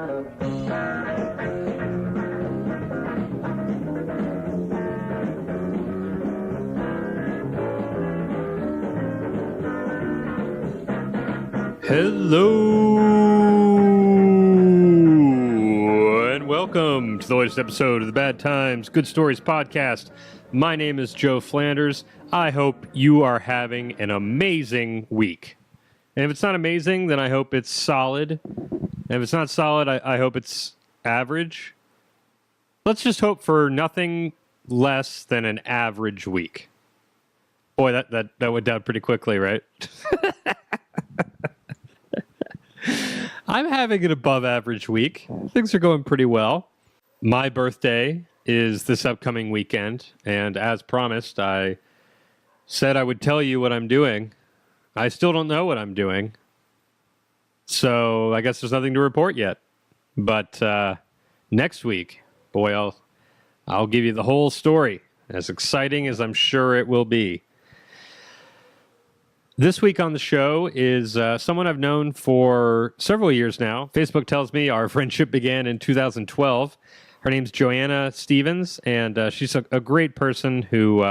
Hello, and welcome to the latest episode of the Bad Times, Good Stories podcast. My name is Joe Flanders. I hope you are having an amazing week. And if it's not amazing, then I hope it's solid. And if it's not solid, I hope it's average. Let's just hope for nothing less than an average week. Boy, that went down pretty quickly, right? I'm having an above average week. Things are going pretty well. My birthday is this upcoming weekend, and as promised, I said I would tell you what I'm doing. I still don't know what I'm doing, so I guess there's nothing to report yet. But next week, boy, I'll give you the whole story, as exciting as I'm sure it will be. This week on the show is someone I've known for several years now. Facebook tells me our friendship began in 2012. Her name's JoAnna Stephens, and she's a great person who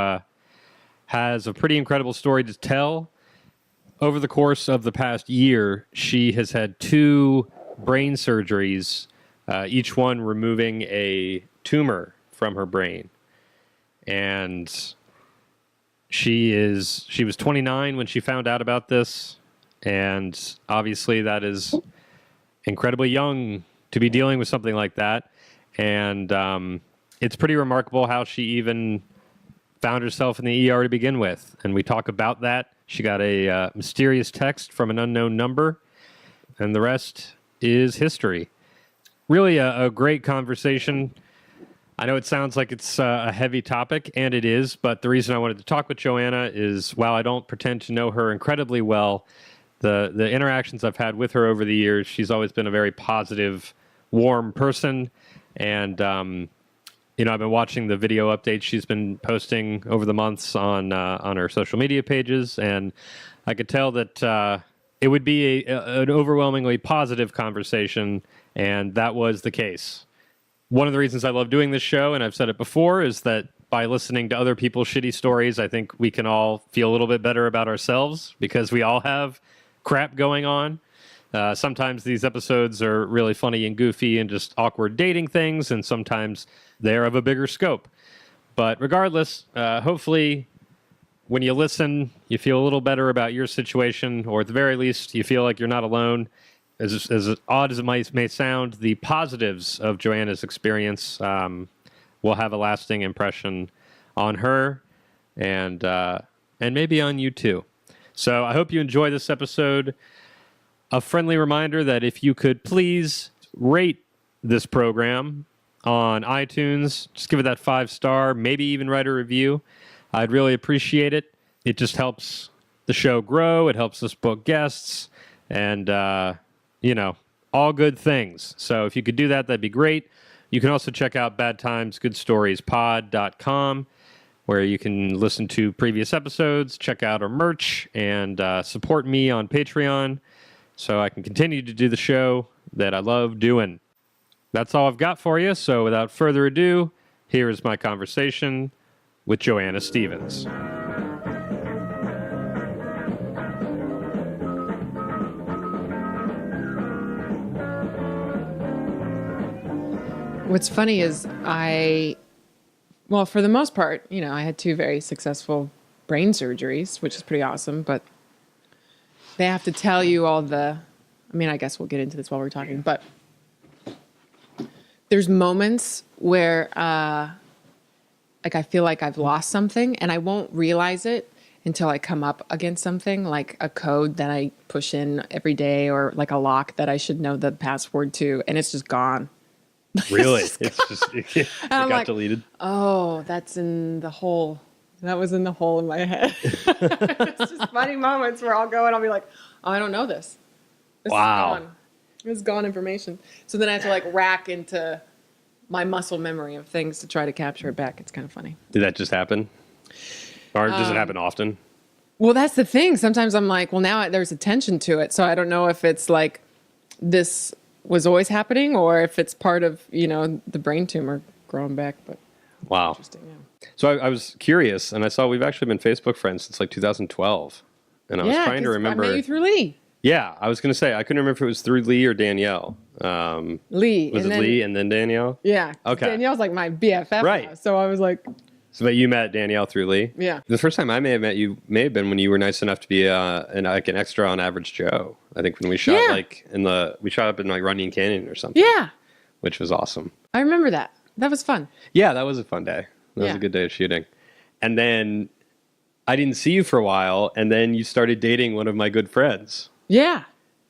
has a pretty incredible story to tell. Over the course of the past year, she has had 2 brain surgeries, each one removing a tumor from her brain. And she was 29 when she found out about this, and obviously that is incredibly young to be dealing with something like that. And it's pretty remarkable how she even found herself in the ER to begin with. And we talk about that. She got a mysterious text from an unknown number, and the rest is history. Really a great conversation. I know it sounds like it's a heavy topic, and it is, but the reason I wanted to talk with JoAnna is, while I don't pretend to know her incredibly well, the interactions I've had with her over the years, she's always been a very positive, warm person, and I've been watching the video updates she's been posting over the months on her social media pages, and I could tell that it would be an overwhelmingly positive conversation, and that was the case. One of the reasons I love doing this show, and I've said it before, is that by listening to other people's shitty stories, I think we can all feel a little bit better about ourselves, because we all have crap going on. Sometimes these episodes are really funny and goofy and just awkward dating things, and sometimes they're of a bigger scope. But regardless, hopefully when you listen, you feel a little better about your situation, or at the very least, you feel like you're not alone. As odd as it may sound, the positives of JoAnna's experience will have a lasting impression on her and maybe on you too. So I hope you enjoy this episode. A friendly reminder that if you could please rate this program on iTunes, just give it that 5-star, maybe even write a review. I'd really appreciate it. It just helps the show grow. It helps us book guests, and all good things. So if you could do that, that'd be great. You can also check out badtimesgoodstoriespod.com, where you can listen to previous episodes, check out our merch, and support me on Patreon so I can continue to do the show that I love doing. That's all I've got for you. So without further ado, here is my conversation with JoAnna Stephens. What's funny is for the most part, I had 2 very successful brain surgeries, which is pretty awesome, but they have to tell you all I guess we'll get into this while we're talking, but there's moments where, I feel like I've lost something, and I won't realize it until I come up against something, like a code that I push in every day, or like a lock that I should know the password to, and it's just gone. Really? It got deleted? Oh, that's in the hole. That was in the hole in my head. It's just funny moments where I'll go and I'll be like, oh, I don't know this. This is gone. It's gone information. So then I have to rack into my muscle memory of things to try to capture it back. It's kind of funny. Did that just happen? Or does it happen often? Well, that's the thing. Sometimes I'm like, well, now there's attention to it. So I don't know if it's like this was always happening or if it's part of, the brain tumor growing back. But wow. Interesting, yeah. So I was curious, and I saw we've actually been Facebook friends since like 2012. And I was trying to remember. I met you through Lee. Yeah, I was going to say, I couldn't remember if it was through Lee or Danielle. Lee. Was it Lee and then Danielle? Yeah. Okay. Danielle's like my BFF Right. now, so I was like. So but you met Danielle through Lee? Yeah. The first time I may have met you may have been when you were nice enough to be an extra on Average Joe. I think when we shot we shot up in like Runyon Canyon or something. Yeah. Which was awesome. I remember that. That was fun. Yeah, that was a fun day. That was a good day of shooting. And then I didn't see you for a while, and then you started dating one of my good friends. Yeah.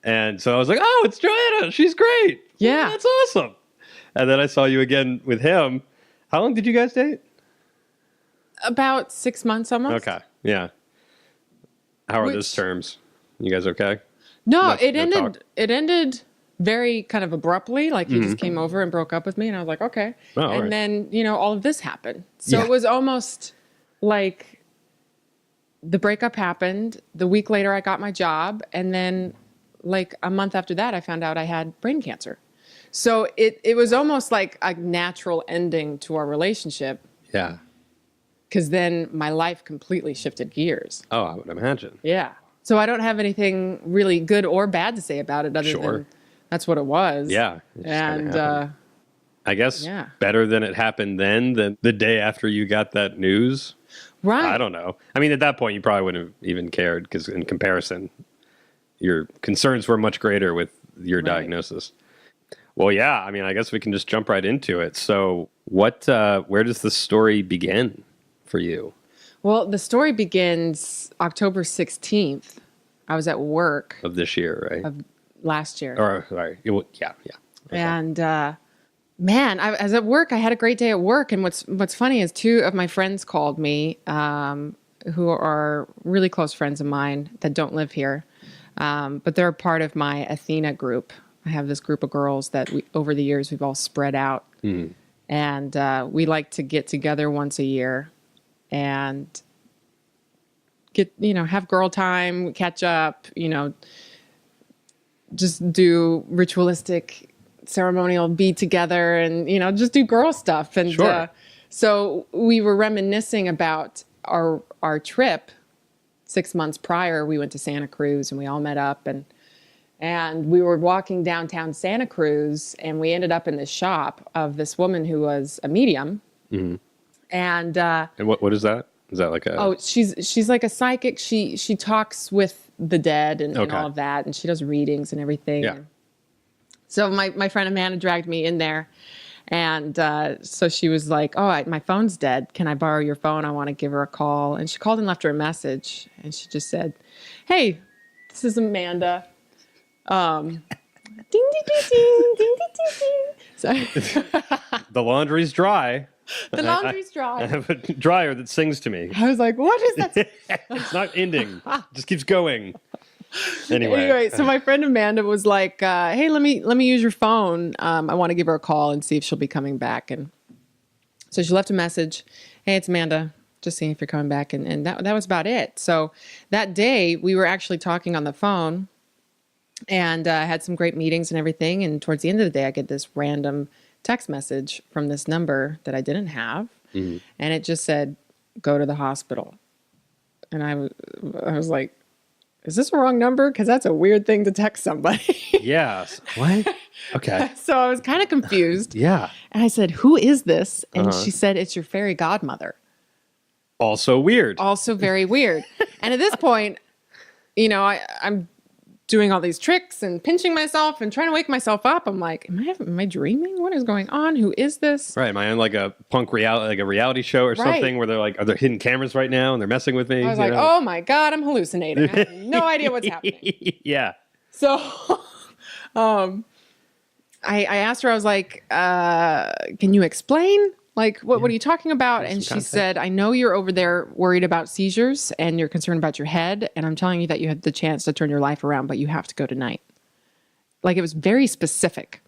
And so I was like, oh, it's JoAnna. She's great. Yeah. That's awesome. And then I saw you again with him. How long did you guys date? About 6 months almost. Okay. Yeah. How are those terms? You guys okay? No, it ended very kind of abruptly. Like he Mm-hmm. just came over and broke up with me, and I was like, okay. Oh, and right. then, all of this happened. So it was almost like the breakup happened. The week later, I got my job. And then like a month after that, I found out I had brain cancer. So it was almost like a natural ending to our relationship. Yeah. Because then my life completely shifted gears. Oh, I would imagine. Yeah. So I don't have anything really good or bad to say about it other than that's what it was. Yeah. And I guess better than it happened then than the day after you got that news. Right. I don't know. I mean, at that point, you probably wouldn't have even cared because in comparison, your concerns were much greater with your diagnosis. Well, yeah. I mean, I guess we can just jump right into it. So where does the story begin for you? Well, the story begins October 16th. I was at work. Of this year, right? Of last year. Or, sorry. Yeah. Okay. And, man, I was at work. I had a great day at work. And what's funny is two of my friends called me, who are really close friends of mine that don't live here. But they're a part of my Athena group. I have this group of girls that over the years, we've all spread out. Mm. And we like to get together once a year and have girl time, catch up, just do ritualistic ceremonial, be together and, just do girl stuff. And so we were reminiscing about our trip 6 months prior. We went to Santa Cruz and we all met up and we were walking downtown Santa Cruz and we ended up in this shop of this woman who was a medium. Mm-hmm. And what is that? Is that like a... Oh, she's like a psychic. She talks with the dead and all of that. And she does readings and everything. Yeah. So my friend Amanda dragged me in there. And so she was like, oh, my phone's dead. Can I borrow your phone? I want to give her a call. And she called and left her a message. And she just said, hey, this is Amanda. Ding, ding, ding, ding, ding, ding, ding. So the laundry's dry. The laundry's dry. I have a dryer that sings to me. I was like, what is that? It's not ending. It just keeps going. Anyway, so my friend Amanda was like, hey, let me use your phone. I want to give her a call and see if she'll be coming back. And so she left a message. Hey, it's Amanda. Just seeing if you're coming back. And that was about it. So that day we were actually talking on the phone and had some great meetings and everything. And towards the end of the day, I get this random text message from this number that I didn't have. Mm-hmm. And it just said, go to the hospital. And I was like, is this a wrong number? Because that's a weird thing to text somebody. Yes. What? Okay. So I was kind of confused. Yeah. And I said, who is this? And she said, it's your fairy godmother. Also weird. Also very weird. And at this point, I'm doing all these tricks and pinching myself and trying to wake myself up. I'm like, am I dreaming? What is going on? Who is this? Right. Am I on like a reality show or something where they're like, are there hidden cameras right now and they're messing with me? I was like, oh my God, I'm hallucinating. I have no idea what's happening. Yeah. So, I asked her, I was like, can you explain? Like, what are you talking about? And she said, I know you're over there worried about seizures and you're concerned about your head. And I'm telling you that you had the chance to turn your life around, but you have to go tonight. Like, it was very specific.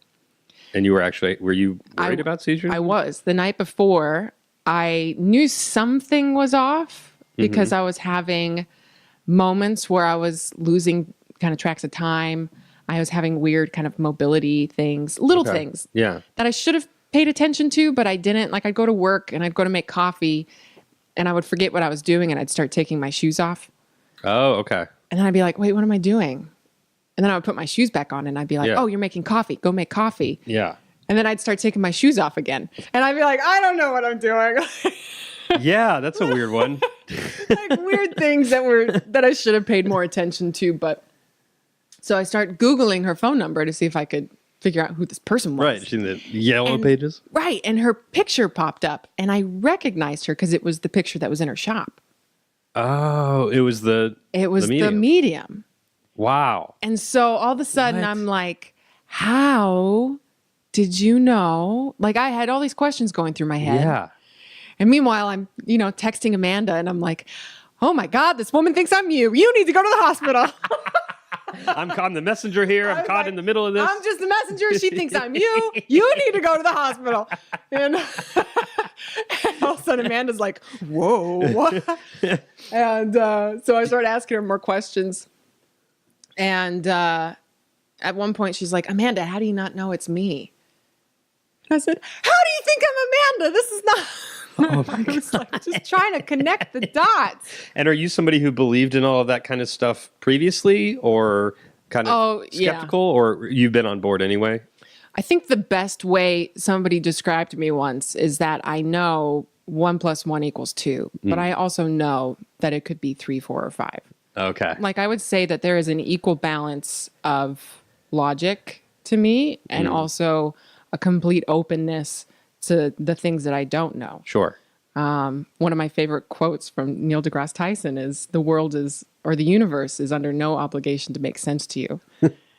And you were you worried about seizures? I was. The night before, I knew something was off because I was having moments where I was losing kind of tracks of time. I was having weird kind of mobility things, little things Yeah. that I should have paid attention to, but I didn't. Like I'd go to work and I'd go to make coffee and I would forget what I was doing and I'd start taking my shoes off. Oh, okay. And then I'd be like, wait, what am I doing? And then I would put my shoes back on and I'd be like, oh, you're making coffee. Go make coffee. Yeah. And then I'd start taking my shoes off again. And I'd be like, I don't know what I'm doing. Yeah, that's a weird one. Like weird things that I should have paid more attention to. But so I start Googling her phone number to see if I could figure out who this person was. Right. She's in the yellow pages. Right. And her picture popped up and I recognized her because it was the picture that was in her shop. Oh, it was the medium. Wow. And so all of a sudden I'm like, how did you know? Like I had all these questions going through my head. Yeah. And meanwhile, I'm, texting Amanda and I'm like, oh my God, this woman thinks I'm you. You need to go to the hospital. I'm the messenger here. I'm caught in the middle of this. I'm just the messenger. She thinks I'm you. You need to go to the hospital. And, and all of a sudden Amanda's like, whoa. And so I started asking her more questions. And at one point she's like, Amanda, how do you not know it's me? And I said, how do you think I'm Amanda? This is not... Oh my God. I was like just trying to connect the dots. And are you somebody who believed in all of that kind of stuff previously or kind of skeptical or you've been on board anyway? I think the best way somebody described me once is that I know 1 + 1 = 2, but I also know that it could be 3, 4, or 5. Okay. Like I would say that there is an equal balance of logic to me and also a complete openness to the things that I don't know. Sure. One of my favorite quotes from Neil deGrasse Tyson is the universe is under no obligation to make sense to you.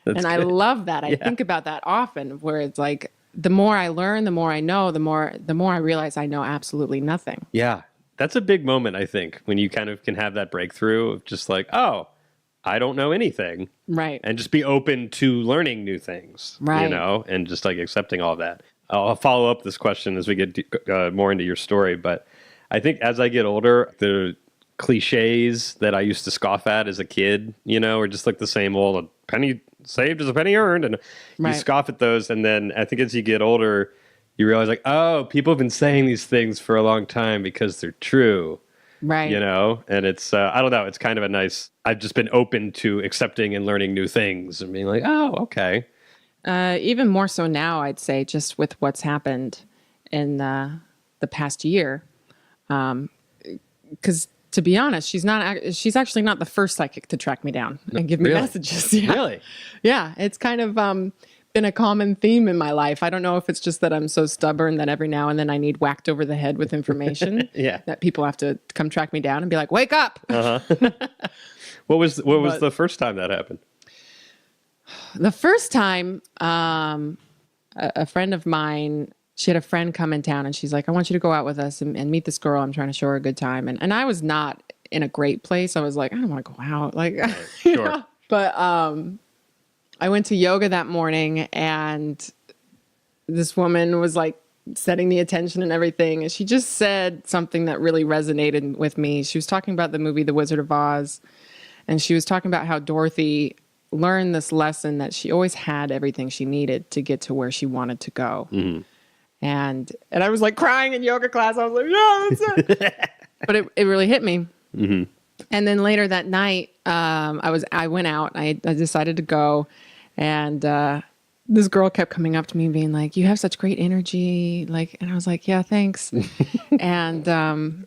And I love that. I think about that often where it's like, the more I learn, the more I know, the more I realize I know absolutely nothing. Yeah. That's a big moment, I think, when you kind of can have that breakthrough of just like, oh, I don't know anything. Right. And just be open to learning new things. Right. And just like accepting all that. I'll follow up this question as we get more into your story. But I think as I get older, the cliches that I used to scoff at as a kid, are just like the same old a penny saved is a penny earned. And you scoff at those. And then I think as you get older, you realize like, oh, people have been saying these things for a long time because they're true. Right. And it's, I don't know, it's kind of a nice, I've just been open to accepting and learning new things and being like, oh, okay. Even more so now, I'd say, just with what's happened in the past year. Because to be honest, she's actually not the first psychic to track me down and give me messages. Yeah. Really? Yeah. It's kind of been a common theme in my life. I don't know if it's just that I'm so stubborn that every now and then I need whacked over the head with information. That people have to come track me down and be like, wake up. Uh-huh. What was the first time that happened? The first time, a friend of mine, she had a friend come in town and she's like, I want you to go out with us and meet this girl. I'm trying to show her a good time. And I was not in a great place. I was like, I don't want to go out. Like, sure. But I went to yoga that morning and this woman was like setting the attention and everything. And she just said something that really resonated with me. She was talking about the movie The Wizard of Oz. And she was talking about how Dorothy learned this lesson that she always had everything she needed to get to where she wanted to go. Mm-hmm. And I was like crying in yoga class. I was like, yeah, that's it. But it really hit me. Mm-hmm. And then later that night, I went out. I decided to go, and this girl kept coming up to me and being like, "You have such great energy." Like, and I was like, "Yeah, thanks." And and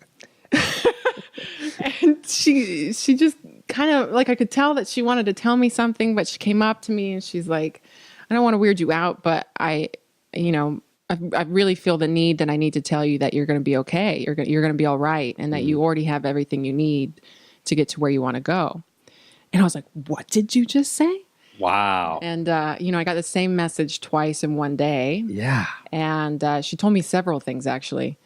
she just kind of like, I could tell that she wanted to tell me something, but she came up to me and she's like, "I don't want to weird you out, but I really feel the need that I need to tell you that you're going to be okay. You're going to be all right, and that you already have everything you need to get to where you want to go." And I was like, "What did you just say?" Wow. And, I got the same message twice in one day. Yeah. And she told me several things, actually,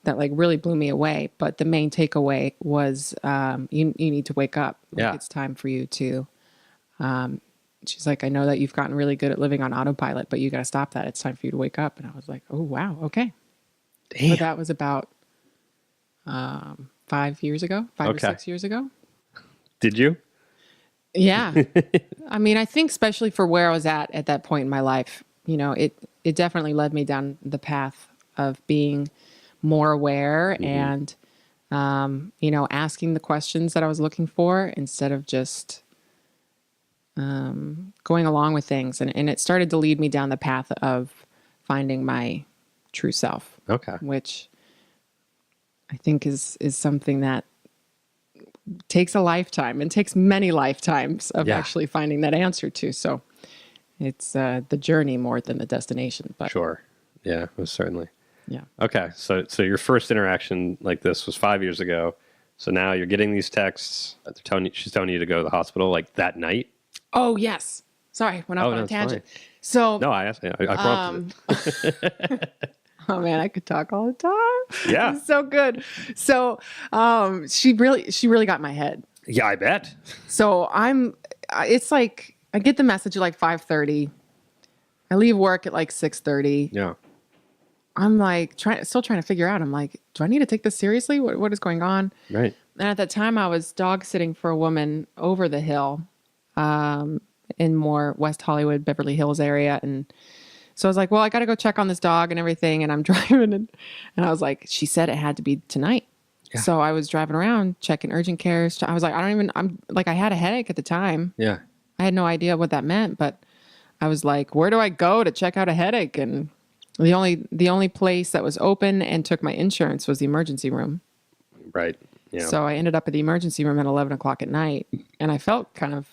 that like really blew me away. But the main takeaway was you need to wake up. Like, it's time for you to... she's like, "I know that you've gotten really good at living on autopilot, but you got to stop that. It's time for you to wake up." And I was like, "Oh, wow. Okay." Damn. But that was about 5 years ago, 5 or 6 years ago. Did you? Yeah. I mean, I think especially for where I was at that point in my life, it definitely led me down the path of being more aware and, asking the questions that I was looking for instead of just going along with things. And it started to lead me down the path of finding my true self. Okay. Which I think is something that takes a lifetime and takes many lifetimes of actually finding that answer to. So it's the journey more than the destination. But Sure. Yeah, most certainly. yeah. Okay. So your first interaction like this was 5 years ago. So now you're getting these texts. She's telling you to go to the hospital like that night. Oh, yes. Sorry, went off on a tangent. Fine. So No, I prompted it. oh man, I could talk all the time. Yeah. It's so good. So she really got my head. Yeah, I bet. So it's like I get the message at like 5:30. I leave work at like 6:30. Yeah. I'm like still trying to figure out. I'm like, do I need to take this seriously? What is going on? Right. And at that time I was dog sitting for a woman over the hill, in more West Hollywood, Beverly Hills area. And so I was like, well, I got to go check on this dog and everything. And I'm driving and I was like, she said it had to be tonight. Yeah. So I was driving around checking urgent cares. I was like, I had a headache at the time. Yeah. I had no idea what that meant, but I was like, where do I go to check out a headache? And the only place that was open and took my insurance was the emergency room. Right. Yeah. So I ended up at the emergency room at 11 o'clock at night and I felt kind of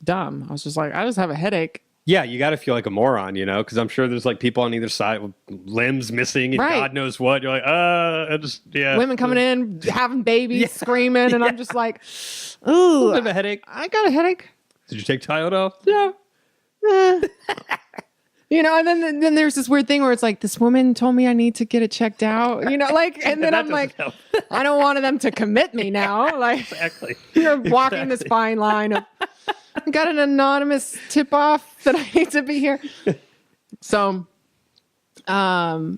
dumb. I was just like, I just have a headache. Yeah, you got to feel like a moron, because I'm sure there's like people on either side with limbs missing and God knows what. You're like, Women coming in, having babies, screaming, and I'm just like, ooh, I have a headache. I got a headache. Did you take Tylenol? Yeah. And then there's this weird thing where it's like, this woman told me I need to get it checked out, and then I'm like, I don't want them to commit me now. Like, exactly. You're walking this fine line of, I got an anonymous tip off that I need to be here. So, I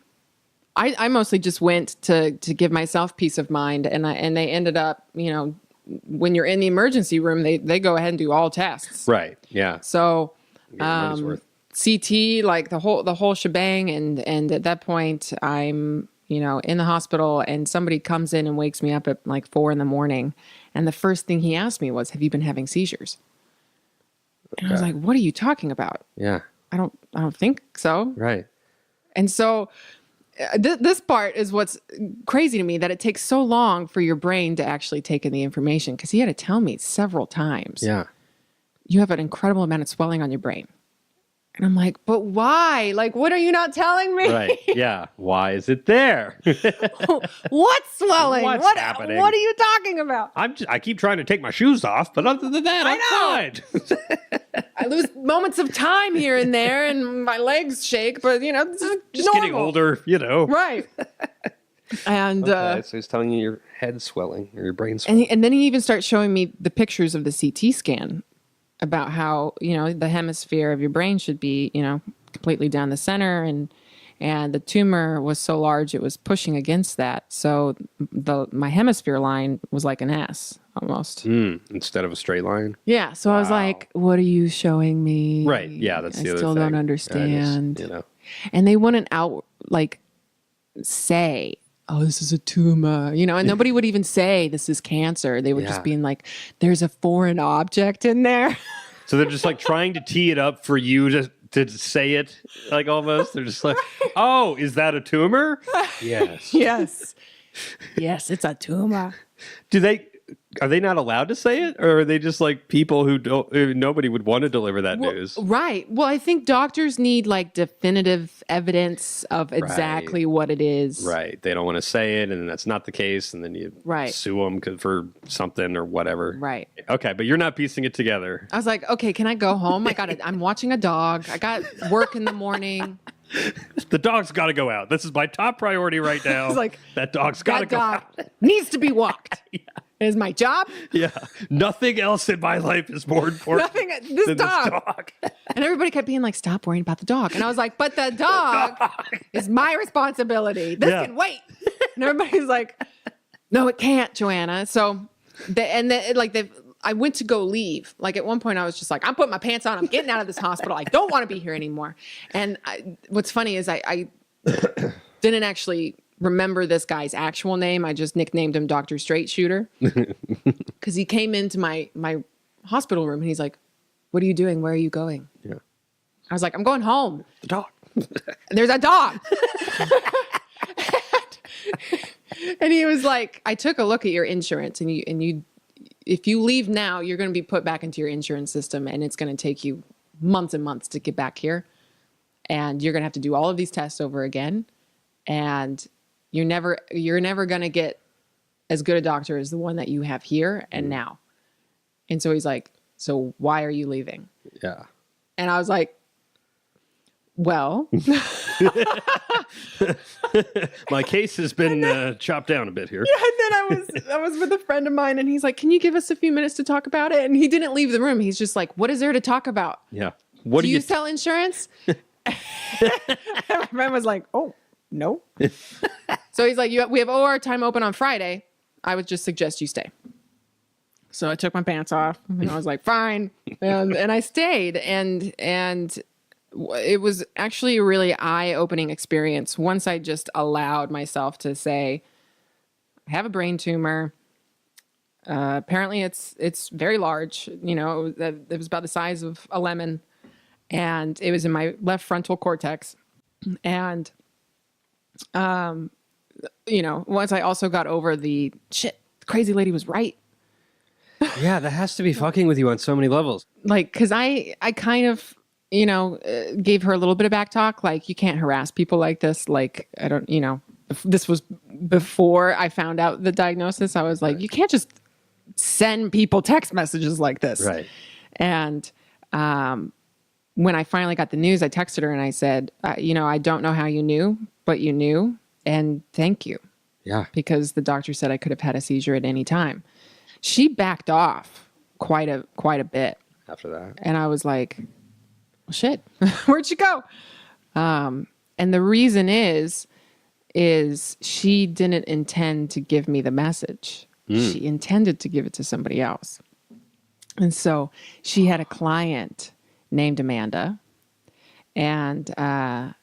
mostly just went to give myself peace of mind. And they ended up, when you're in the emergency room, they go ahead and do all tests. Right. Yeah. So, CT, like the whole shebang. And at that point I'm, in the hospital and somebody comes in and wakes me up at like 4 a.m. And the first thing he asked me was, have you been having seizures? And I was like, what are you talking about? Yeah. I don't think so. Right. And so this part is what's crazy to me, that it takes so long for your brain to actually take in the information, because he had to tell me several times. Yeah. You have an incredible amount of swelling on your brain. And I'm like, but why? Like, what are you not telling me? Right. Yeah. Why is it there? What's swelling? What's happening? What are you talking about? I keep trying to take my shoes off, but other than that, I'm fine. I lose moments of time here and there, and my legs shake. But this is just normal. getting older, Right. And so he's telling you your head's swelling or your brain's swelling. And then he even starts showing me the pictures of the CT scan about how, the hemisphere of your brain should be, completely down the center. And the tumor was so large, it was pushing against that. So my hemisphere line was like an S almost. Instead of a straight line? Yeah. So I was like, what are you showing me? Right. Yeah, that's the other thing. I still don't understand. Is, And they wouldn't say, oh, this is a tumor, and nobody would even say this is cancer. They were just being like, there's a foreign object in there. So they're just like trying to tee it up for you to say it, like almost. They're just like, oh, is that a tumor? Yes. Yes, it's a tumor. Are they not allowed to say it, or are they just like people who nobody would want to deliver that news? Right. Well, I think doctors need like definitive evidence of exactly what it is. Right. They don't want to say it, and then that's not the case, and then you sue them for something or whatever. Right. Okay, but you're not piecing it together. I was like, okay, can I go home? I'm watching a dog. I got work in the morning. The dog's got to go out. This is my top priority right now. It's like, that dog's got to go out. Needs to be walked. Yeah. It is my job. Yeah. Nothing else in my life is more important than this dog. And everybody kept being like, stop worrying about the dog. And I was like, but the dog is my responsibility. This can wait. And everybody's like, no, it can't, JoAnna. So, I went to go leave. Like at one point I was just like, I'm putting my pants on. I'm getting out of this hospital. I don't want to be here anymore. And what's funny is I didn't actually remember this guy's actual name. I just nicknamed him Dr. Straight Shooter because he came into my hospital room and he's like, what are you doing? Where are you going? Yeah. I was like, I'm going home. The dog. There's a dog. And he was like, I took a look at your insurance and you, if you leave now, you're going to be put back into your insurance system and it's going to take you months and months to get back here. And you're going to have to do all of these tests over again. And you're never going to get as good a doctor as the one that you have here and now. And so he's like, so why are you leaving? Yeah. And I was like, well, my case has been chopped down a bit here. yeah, and then I was with a friend of mine and he's like, can you give us a few minutes to talk about it? And he didn't leave the room. He's just like, what is there to talk about? Yeah. What do you sell insurance? And my friend was like, oh, no. So he's like, we have OR time open on Friday. I would just suggest you stay. So I took my pants off and I was like, fine. And I stayed. And it was actually a really eye-opening experience once I just allowed myself to say, I have a brain tumor. Apparently it's very large. You know, it was about the size of a lemon. And it was in my left frontal cortex. And, you know, once I also got over the shit, the crazy lady was right. Yeah, that has to be fucking with you on so many levels. Like, because I kind of, you know, gave her a little bit of back talk. Like, you can't harass people like this. Like, I don't, you know, this was before I found out the diagnosis. I was like, you can't just send people text messages like this. Right. And when I finally got the news, I texted her and I said, you know, I don't know how you knew, but you knew. And thank you. Yeah. Because the doctor said I could have had a seizure at any time. She backed off quite a bit After that. and I was like, well, shit, where'd she go? And the reason is she didn't intend to give me the message. She intended to give it to somebody else. And so she had a client named Amanda, and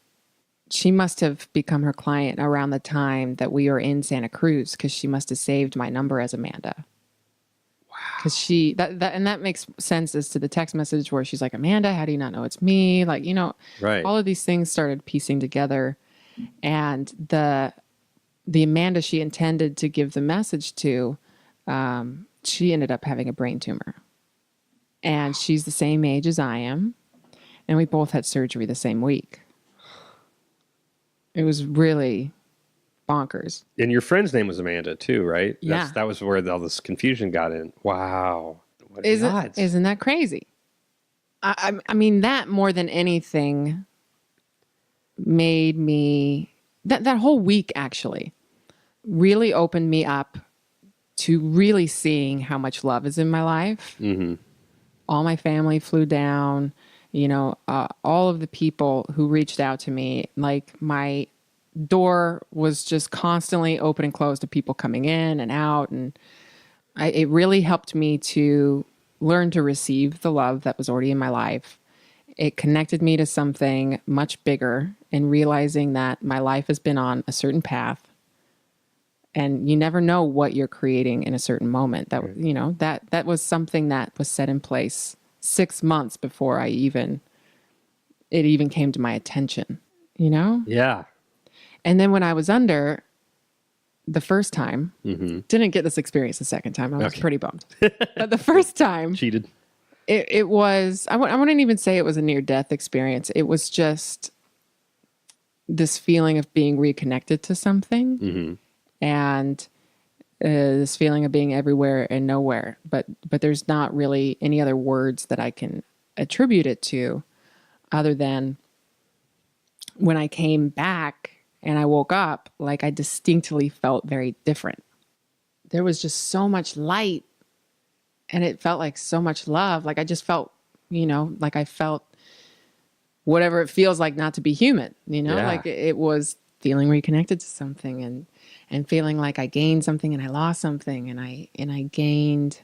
she must have become her client around the time that we were in Santa Cruz because she must have saved my number as Amanda. Because she that makes sense as to the text message where she's like, Amanda, how do you not know it's me? Like, you know, right. All of these things started piecing together. And the Amanda she intended to give the message to, she ended up having a brain tumor. And she's the same age as I am. And we both had surgery the same week. It was really bonkers. And your friend's name was Amanda too, right? Yeah. That was where all this confusion got in. Wow. What odds? Isn't that crazy? I mean, that more than anything made me, that whole week actually really opened me up to really seeing how much love is in my life. Mm-hmm. All my family flew down, you know, all of the people who reached out to me, like my door was just constantly open and closed to people coming in and out. And it really helped me to learn to receive the love that was already in my life. It connected me to something much bigger and realizing that my life has been on a certain path and you never know what you're creating in a certain moment. That, right. You know, that was something that was set in place 6 months before it even came to my attention, you know? Yeah. And then when I was under the first time, didn't get this experience the second time. I was pretty bummed. But the first time, cheated. It was, I wouldn't even say it was a near-death experience. It was just this feeling of being reconnected to something and this feeling of being everywhere and nowhere. But there's not really any other words that I can attribute it to other than when I came back and I woke up, like I distinctly felt very different. There was just so much light and it felt like so much love. Like I just felt, you know, like I felt whatever it feels like not to be human, you know, like it was feeling reconnected to something and feeling like I gained something and I lost something and I gained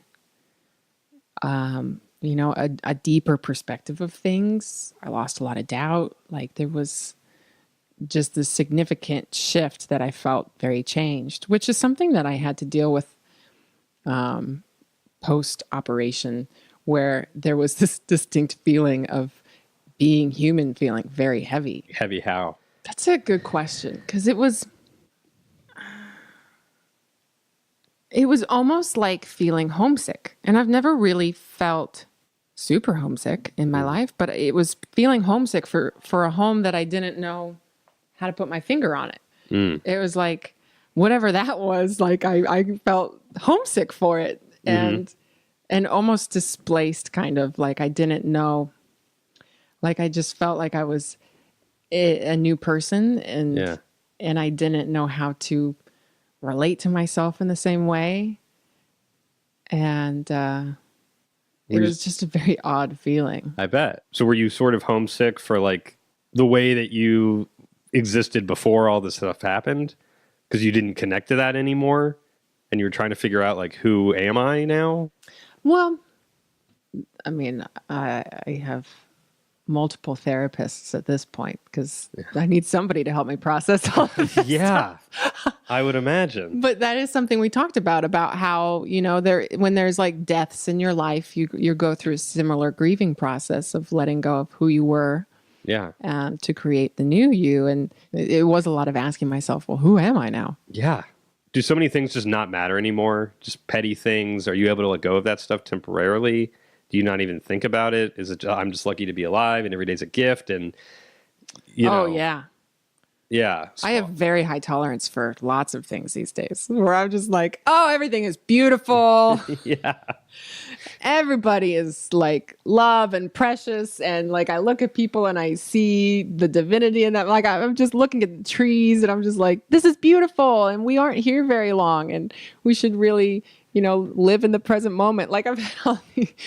a deeper perspective of things. I lost a lot of doubt. Like there was just this significant shift that I felt very changed, which is something that I had to deal with post-operation, where there was this distinct feeling of being human feeling very heavy. Heavy how? That's a good question, because it was almost like feeling homesick. And I've never really felt super homesick in my life, but it was feeling homesick for a home that I didn't know how to put my finger on it. It was like, whatever that was, like I felt homesick for it, and almost displaced, kind of like I didn't know, like I just felt like I was a new person, and I didn't know how to relate to myself in the same way. And it was just a very odd feeling. I bet. So were you sort of homesick for like the way that you existed before all this stuff happened? Because you didn't connect to that anymore? And you were trying to figure out like, who am I now? Well, I mean, I have multiple therapists at this point, because I need somebody to help me process all of this stuff. I would imagine. But that is something we talked about how, when there's like deaths in your life, you go through a similar grieving process of letting go of who you were. Yeah. To create the new you. And it was a lot of asking myself, well, who am I now? Yeah. Do so many things just not matter anymore? Just petty things? Are you able to let go of that stuff temporarily? Do you not even think about it? Is it, I'm just lucky to be alive and every day's a gift? And, Oh, yeah. Yeah. I have very high tolerance for lots of things these days, where I'm just like, oh, everything is beautiful. Yeah. Everybody is like love and precious. And like, I look at people and I see the divinity in them. Like, I'm just looking at the trees and I'm just like, this is beautiful. And we aren't here very long. And we should really, live in the present moment. Like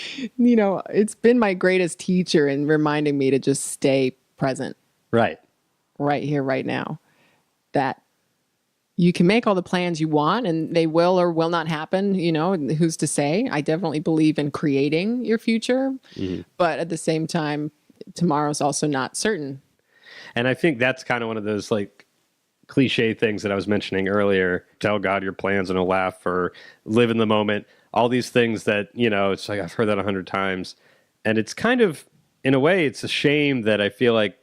it's been my greatest teacher in reminding me to just stay present. Right here, right now, that you can make all the plans you want and they will or will not happen. Who's to say? I definitely believe in creating your future, but at the same time, tomorrow's also not certain. And I think that's kind of one of those like cliche things that I was mentioning earlier. Tell God your plans and he'll laugh, or live in the moment. All these things that, it's like, I've heard that 100 times. And it's kind of, in a way, it's a shame that I feel like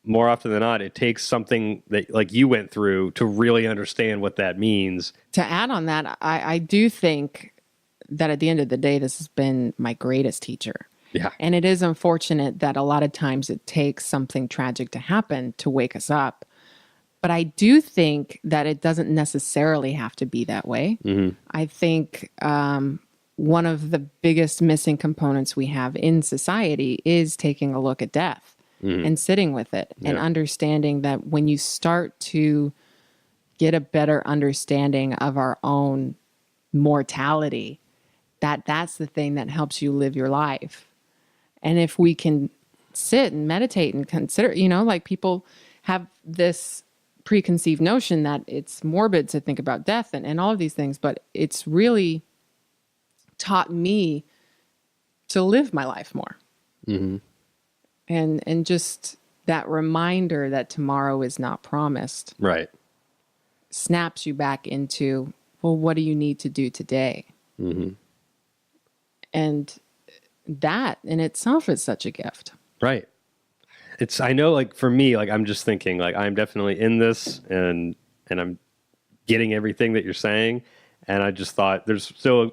more often than not, it takes something that like you went through to really understand what that means. To add on that, I do think that at the end of the day, this has been my greatest teacher. Yeah. And it is unfortunate that a lot of times it takes something tragic to happen to wake us up. But I do think that it doesn't necessarily have to be that way. I think one of the biggest missing components we have in society is taking a look at death. And sitting with it and understanding that when you start to get a better understanding of our own mortality, that's the thing that helps you live your life. And if we can sit and meditate and consider, like people have this preconceived notion that it's morbid to think about death and all of these things, but it's really taught me to live my life more. And just that reminder that tomorrow is not promised. Right. Snaps you back into, well, what do you need to do today? And that in itself is such a gift. Right. I know, like for me, like I'm just thinking like I'm definitely in this and I'm getting everything that you're saying. And I just thought there's still a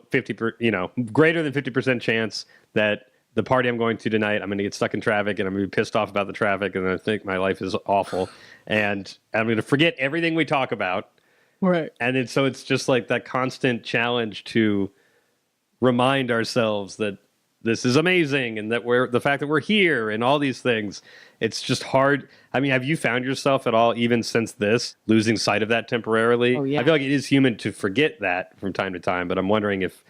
greater than 50% chance that the party I'm going to tonight, I'm going to get stuck in traffic and I'm going to be pissed off about the traffic and I think my life is awful and I'm going to forget everything we talk about. Right. And so it's just like that constant challenge to remind ourselves that this is amazing and that the fact that we're here and all these things, it's just hard. I mean, have you found yourself at all, even since this, losing sight of that temporarily? Oh, yeah. I feel like it is human to forget that from time to time, but I'm wondering if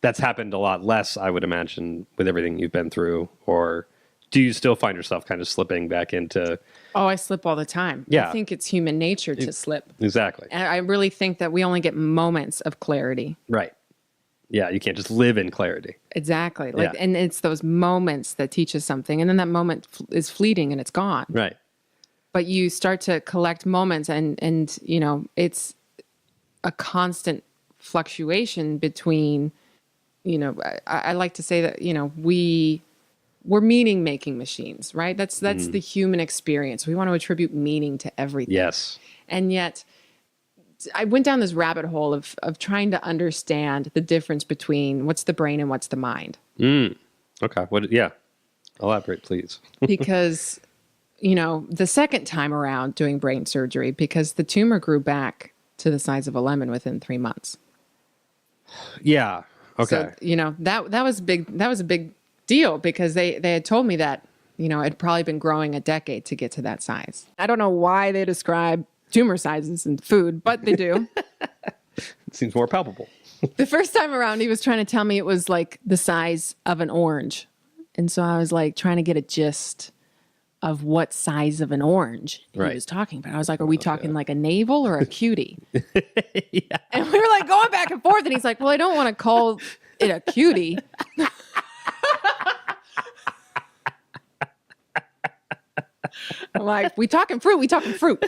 that's happened a lot less, I would imagine, with everything you've been through, or do you still find yourself kind of slipping back into... Oh, I slip all the time. Yeah. I think it's human nature to slip. Exactly. And I really think that we only get moments of clarity. Right. Yeah, you can't just live in clarity. Exactly. Yeah. And it's those moments that teach us something. And then that moment is fleeting and it's gone. Right. But you start to collect moments and it's a constant fluctuation between, I like to say that, we're meaning making machines, right? That's the human experience. We want to attribute meaning to everything. Yes. And yet I went down this rabbit hole of trying to understand the difference between what's the brain and what's the mind. Okay. Yeah. Elaborate, please. Because, the second time around doing brain surgery, because the tumor grew back to the size of a lemon within 3 months. Yeah. Okay. So, that was big. That was a big deal because they had told me that, it had probably been growing a decade to get to that size. I don't know why they describe tumor sizes in food, but they do. It seems more palpable. The first time around, he was trying to tell me it was like the size of an orange. And so I was like trying to get a gist of what size of an orange he was talking about. I was like, are we talking like a navel or a cutie? Yeah. And we were like going back and forth. And he's like, well, I don't want to call it a cutie. I'm like, we talking fruit.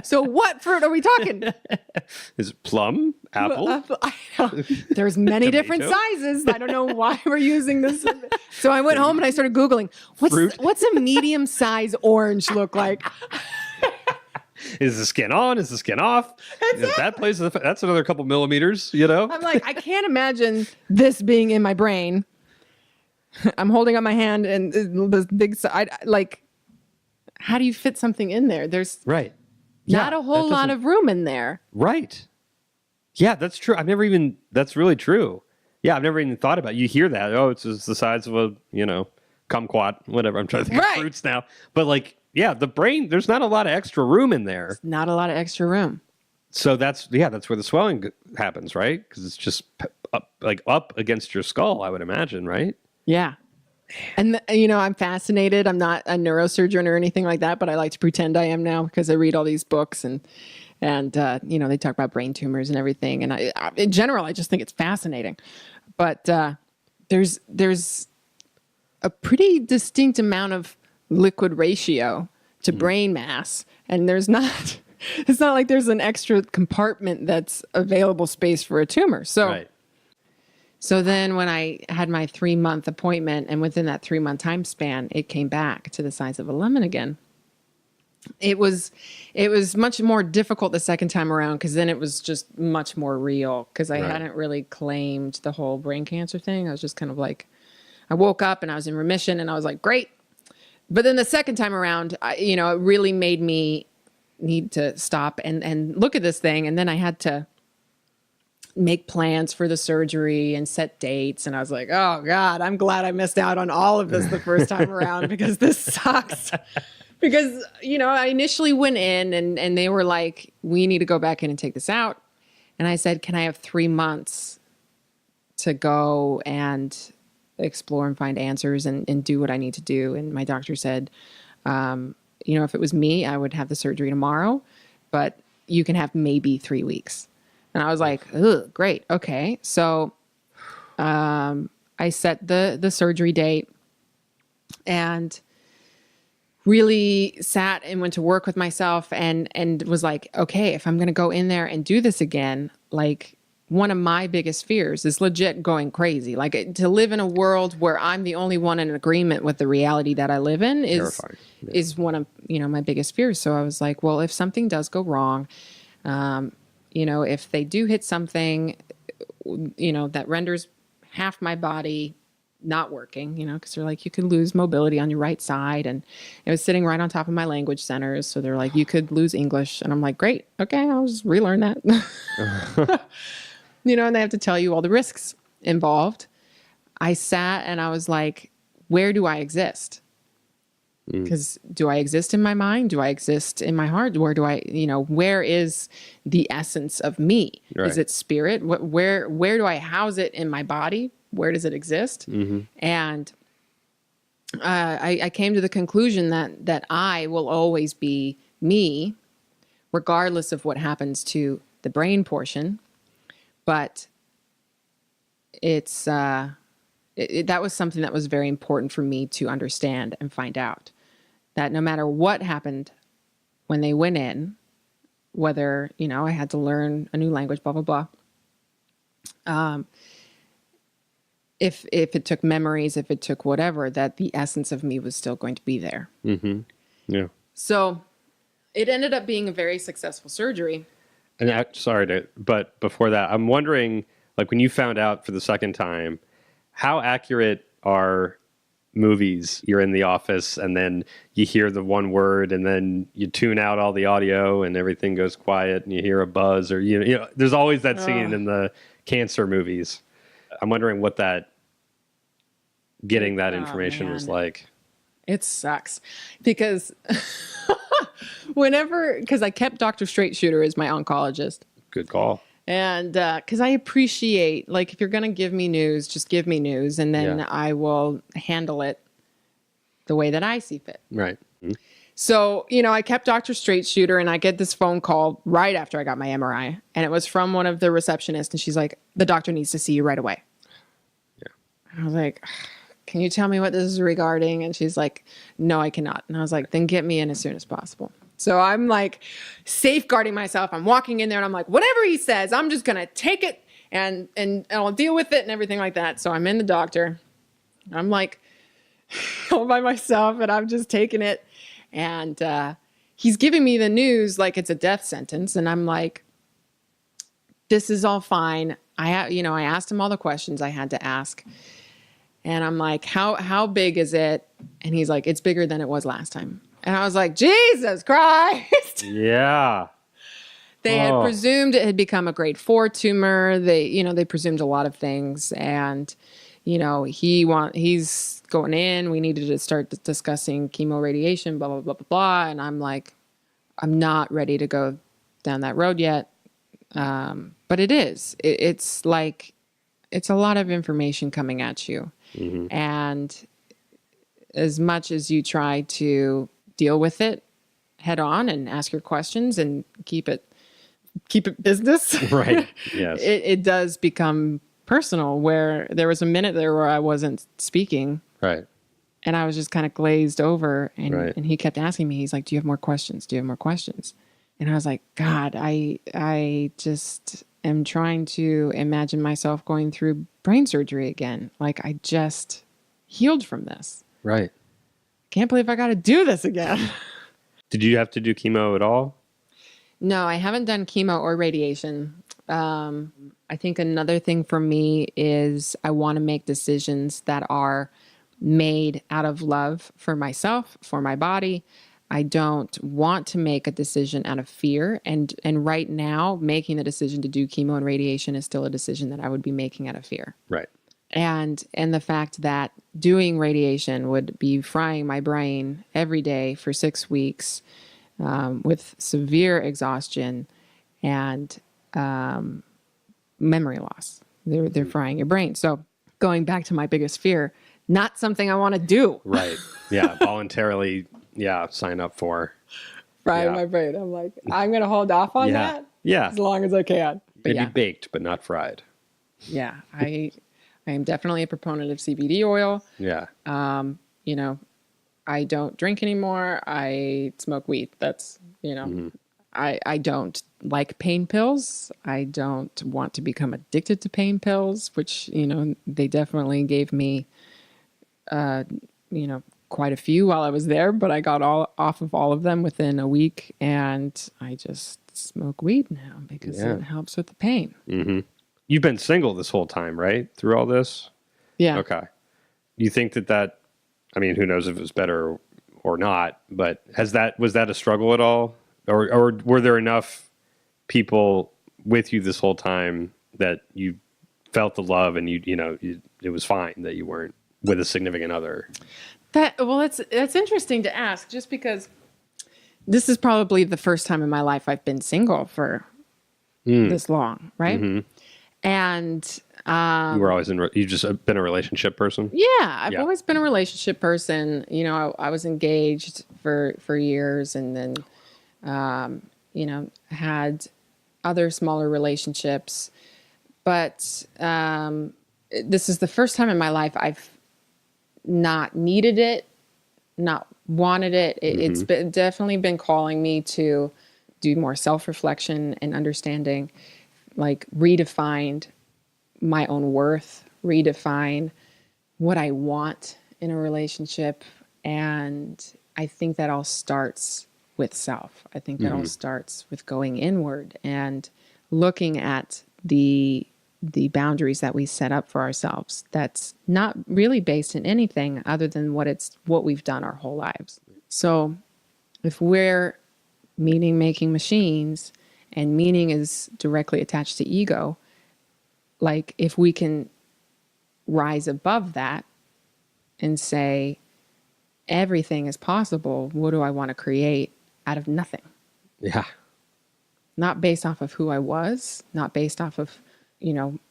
So what fruit are we talking? Is it plum? Apple? There's many different sizes. I don't know why we're using this. So I went home and I started Googling, what's a medium size orange look like? Is the skin on? Is the skin off? That place, that's another couple millimeters, I'm like, I can't imagine this being in my brain. I'm holding up my hand and this big side, like, how do you fit something in there? There's not a whole lot of room in there. Right. Yeah, that's true. That's really true. Yeah, I've never even thought about it. You hear that. Oh, it's just the size of a, kumquat, whatever. I'm trying to think of fruits now. But the brain, there's not a lot of extra room in there. There's not a lot of extra room. So that's where the swelling happens, right? Because it's just up against your skull, I would imagine, right? Yeah. And, I'm fascinated. I'm not a neurosurgeon or anything like that, but I like to pretend I am now because I read all these books and they talk about brain tumors and everything. And I in general, I just think it's fascinating. But there's a pretty distinct amount of liquid ratio to brain mass. And it's not like there's an extra compartment that's available space for a tumor. So then when I had my 3-month appointment and within that 3-month time span, it came back to the size of a lemon again. It was much more difficult the second time around because then it was just much more real because I hadn't really claimed the whole brain cancer thing. I was just kind of like, I woke up and I was in remission and I was like, great. But then the second time around, it really made me need to stop and look at this thing. And then I had to make plans for the surgery and set dates. And I was like, oh God, I'm glad I missed out on all of this the first time around because this sucks. Because, I initially went in and they were like, we need to go back in and take this out. And I said, can I have 3 months to go and explore and find answers and do what I need to do? And my doctor said, if it was me, I would have the surgery tomorrow, but you can have maybe 3 weeks. And I was like, ugh, great. Okay. So I set the surgery date and really sat and went to work with myself and was like, okay, if I'm going to go in there and do this again, like one of my biggest fears is legit going crazy. Like to live in a world where I'm the only one in agreement with the reality that I live in is one of, my biggest fears. So I was like, well, if something does go wrong, if they do hit something, that renders half my body not working, because they're like, you could lose mobility on your right side. And it was sitting right on top of my language centers. So they're like, you could lose English. And I'm like, great. Okay. I'll just relearn that. And they have to tell you all the risks involved. I sat and I was like, where do I exist? Because do I exist in my mind? Do I exist in my heart? Where do where is the essence of me? Right. Is it spirit? Where do I house it in my body? Where does it exist? Mm-hmm. And I came to the conclusion that I will always be me, regardless of what happens to the brain portion. But that was something that was very important for me to understand and find out, that no matter what happened when they went in, whether, I had to learn a new language, blah, blah, blah. If it took memories, if it took whatever, that the essence of me was still going to be there. Mm-hmm. Yeah. So it ended up being a very successful surgery. And but before that, I'm wondering, like when you found out for the second time, how accurate are movies? You're in the office and then you hear the one word and then you tune out all the audio and everything goes quiet and you hear a buzz, or, there's always that scene in the cancer movies. I'm wondering what getting that information was like. It sucks because because I kept Dr. Straight Shooter as my oncologist. Good call. And because I appreciate, like, if you're going to give me news, just give me news, and then I will handle it the way that I see fit. Right. Mm-hmm. So, I kept Dr. Straight Shooter, and I get this phone call right after I got my MRI, and it was from one of the receptionists, and she's like, the doctor needs to see you right away. Yeah. I was like, can you tell me what this is regarding? And she's like, no, I cannot. And I was like, then get me in as soon as possible. So I'm like safeguarding myself. I'm walking in there and I'm like, whatever he says, I'm just going to take it and I'll deal with it and everything like that. So I'm in the doctor. I'm like all by myself and I'm just taking it. And he's giving me the news like it's a death sentence. And I'm like, this is all fine. I asked him all the questions I had to ask. And I'm like, how big is it? And he's like, it's bigger than it was last time. And I was like, Jesus Christ. Yeah. They had presumed it had become a grade 4 tumor. They presumed a lot of things. And, he's going in. We needed to start discussing chemo radiation, blah, blah, blah, blah, blah. And I'm like, I'm not ready to go down that road yet. But it is. It's like, it's a lot of information coming at you. Mm-hmm. And as much as you try to deal with it head on and ask your questions and keep it business. Right. Yes. It does become personal, where there was a minute there where I wasn't speaking. Right. And I was just kind of glazed over and, right. and he kept asking me, he's like, do you have more questions? Do you have more questions? And I was like, God, I just am trying to imagine myself going through brain surgery again. Like I just healed from this. Right. Can't believe I got to do this again. Did you have to do chemo at all? No, I haven't done chemo or radiation. I think another thing for me is I want to make decisions that are made out of love for myself, for my body. I don't want to make a decision out of fear. And right now, making the decision to do chemo and radiation is still a decision that I would be making out of fear. Right. And the fact that doing radiation would be frying my brain every day for 6 weeks with severe exhaustion and memory loss. They're frying your brain. So going back to my biggest fear, not something I want to do. Right. Yeah. Voluntarily, sign up for. Frying my brain. I'm like, I'm going to hold off on that as long as I can. But maybe baked, but not fried. Yeah. I am definitely a proponent of CBD oil. Yeah. I don't drink anymore. I smoke weed. That's, mm-hmm. I don't like pain pills. I don't want to become addicted to pain pills, which, they definitely gave me, quite a few while I was there, but I got off of all of them within a week, and I just smoke weed now because it helps with the pain. Mm-hmm. You've been single this whole time, right? Through all this? Yeah. Okay. You think that, I mean, who knows if it was better or not, but was that a struggle at all? Or were there enough people with you this whole time that you felt the love and it was fine that you weren't with a significant other? That's interesting to ask, just because this is probably the first time in my life I've been single for this long, right? Mm-hmm. And you were always you've just been a relationship person? Yeah, I've always been a relationship person. I was engaged for years, and then had other smaller relationships. But this is the first time in my life I've not needed it, not wanted it. It's definitely been calling me to do more self-reflection and understanding, like redefined my own worth, redefine what I want in a relationship. And I think that all starts with self. I think that all starts with going inward and looking at the boundaries that we set up for ourselves. That's not really based in anything other than what we've done our whole lives. So if we're meaning making machines and meaning is directly attached to ego, like if we can rise above that and say, everything is possible, what do I want to create out of nothing? Yeah. Not based off of who I was, not based off of,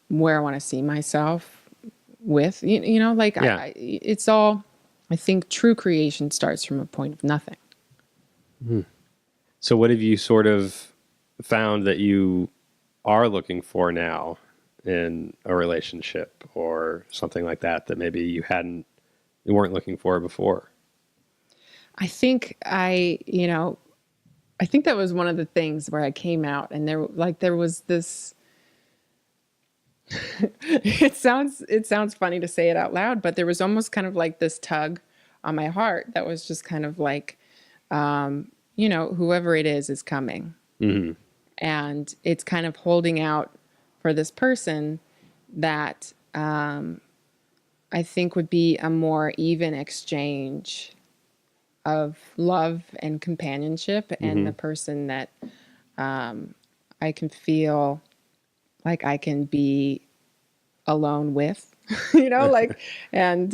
where I want to see myself with, like Yeah. it's all, I think true creation starts from a point of nothing. So what have you sort of found that you are looking for now in a relationship or something like that maybe you weren't looking for before? I think I think that was one of the things where I came out and there was this, it sounds funny to say it out loud, but there was almost kind of like this tug on my heart that was just kind of like, whoever it is coming. Mm-hmm. And it's kind of holding out for this person that I think would be a more even exchange of love and companionship, and the person that I can feel like I can be alone with, and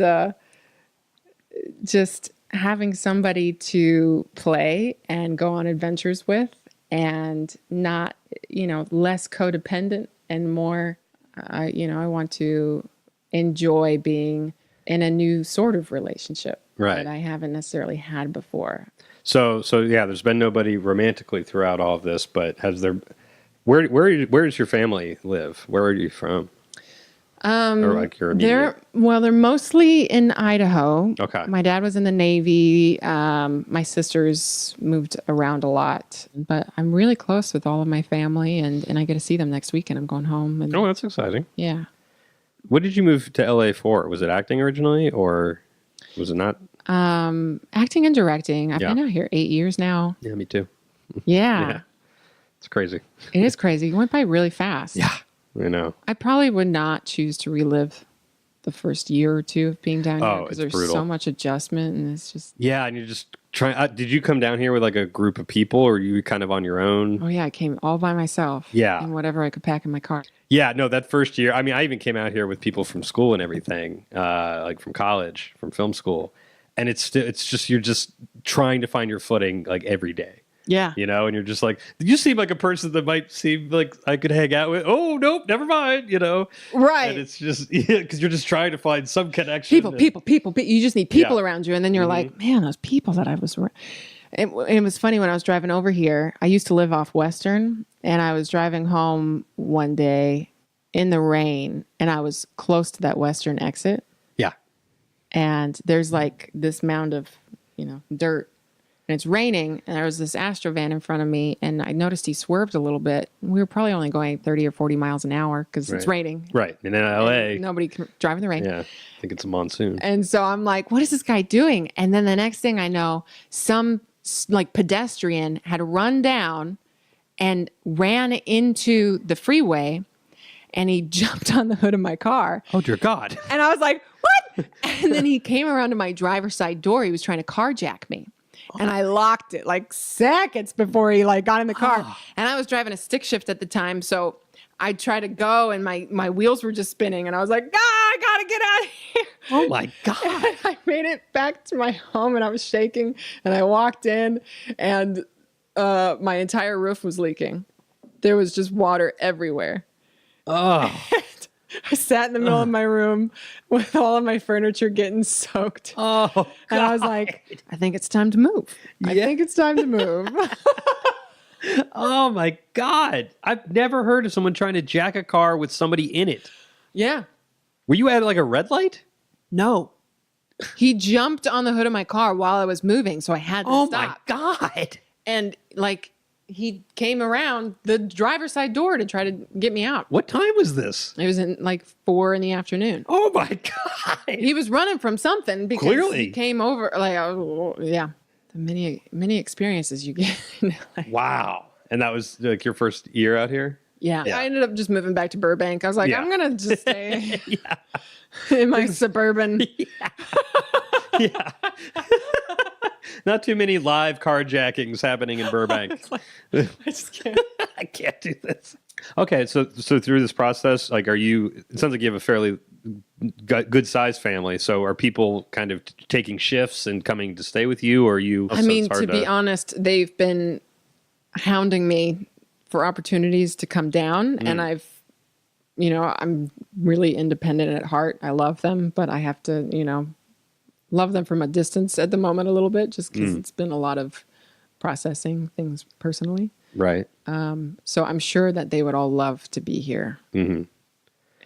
just having somebody to play and go on adventures with, and not, less codependent and more, I want to enjoy being in a new sort of relationship that I haven't necessarily had before. So yeah, there's been nobody romantically throughout all of this, but where does your family live? Where are you from? Or like your immediate? They're mostly in Idaho. Okay. My dad was in the Navy. My sisters moved around a lot, but I'm really close with all of my family, and I get to see them next weekend. I'm going home. And, oh, that's exciting. Yeah. What did you move to LA for? Was it acting originally, or was it not? Acting and directing. I've been out here 8 years now. Yeah, me too. Yeah. It's crazy. It is crazy. It went by really fast. Yeah, I know. I probably would not choose to relive the first year or two of being down here because there's brutal. so much adjustment, and it's just... Yeah, and you're just trying... did you come down here with like a group of people, or were you kind of on your own? Oh, yeah, I came all by myself. Yeah. And whatever I could pack in my car. Yeah, no, that first year... I mean, I even came out here with people from school and everything, like from college, from film school. And it's just... you're just trying to find your footing like every day. Yeah. And you're just like, you seem like a person that might seem like I could hang out with. Oh, nope, never mind, Right. And it's just, because you're just trying to find some connection. People. You just need people around you. And then you're like, man, those people that I was around. It was funny when I was driving over here. I used to live off Western, and I was driving home one day in the rain, and I was close to that Western exit. Yeah. And there's like this mound of, dirt. And it's raining, and there was this Astro van in front of me, and I noticed he swerved a little bit. We were probably only going 30 or 40 miles an hour because it's raining. Right. And in LA... nobody can drive in the rain. Yeah. I think it's a monsoon. And so I'm like, what is this guy doing? And then the next thing I know, some like pedestrian had run down and ran into the freeway, and he jumped on the hood of my car. Oh, dear God. And I was like, what? And then he came around to my driver's side door. He was trying to carjack me. And I locked it like seconds before he got in the car. And I was driving a stick shift at the time. So I tried to go, and my wheels were just spinning. And I was like, I got to get out of here. Oh, my God. And I made it back to my home, and I was shaking. And I walked in, and my entire roof was leaking. There was just water everywhere. Oh. I sat in the middle of my room with all of my furniture getting soaked. Oh, God. And I was like, I think it's time to move. I think it's time to move. Oh, my God. I've never heard of someone trying to jack a car with somebody in it. Yeah. Were you at like a red light? No. He jumped on the hood of my car while I was moving, so I had to stop. Oh my God. And like he came around the driver's side door to try to get me out. What time was this? It was in like 4 p.m. Oh my God. He was running from something because Clearly. he came over. Like, yeah, the many experiences you get. Wow. And that was like your first year out here? Yeah. I ended up just moving back to Burbank. I was like, I'm going to just stay in my suburban. Yeah. Not too many live carjackings happening in Burbank. I just can't. I can't do this. Okay, so through this process, like, it sounds like you have a fairly good sized family. So are people kind of taking shifts and coming to stay with you, or are you? I mean, to be honest, they've been hounding me for opportunities to come down, and I'm really independent at heart. I love them, but I have to, love them from a distance at the moment a little bit, just because it's been a lot of processing things personally. Right. So I'm sure that they would all love to be here. Mm-hmm.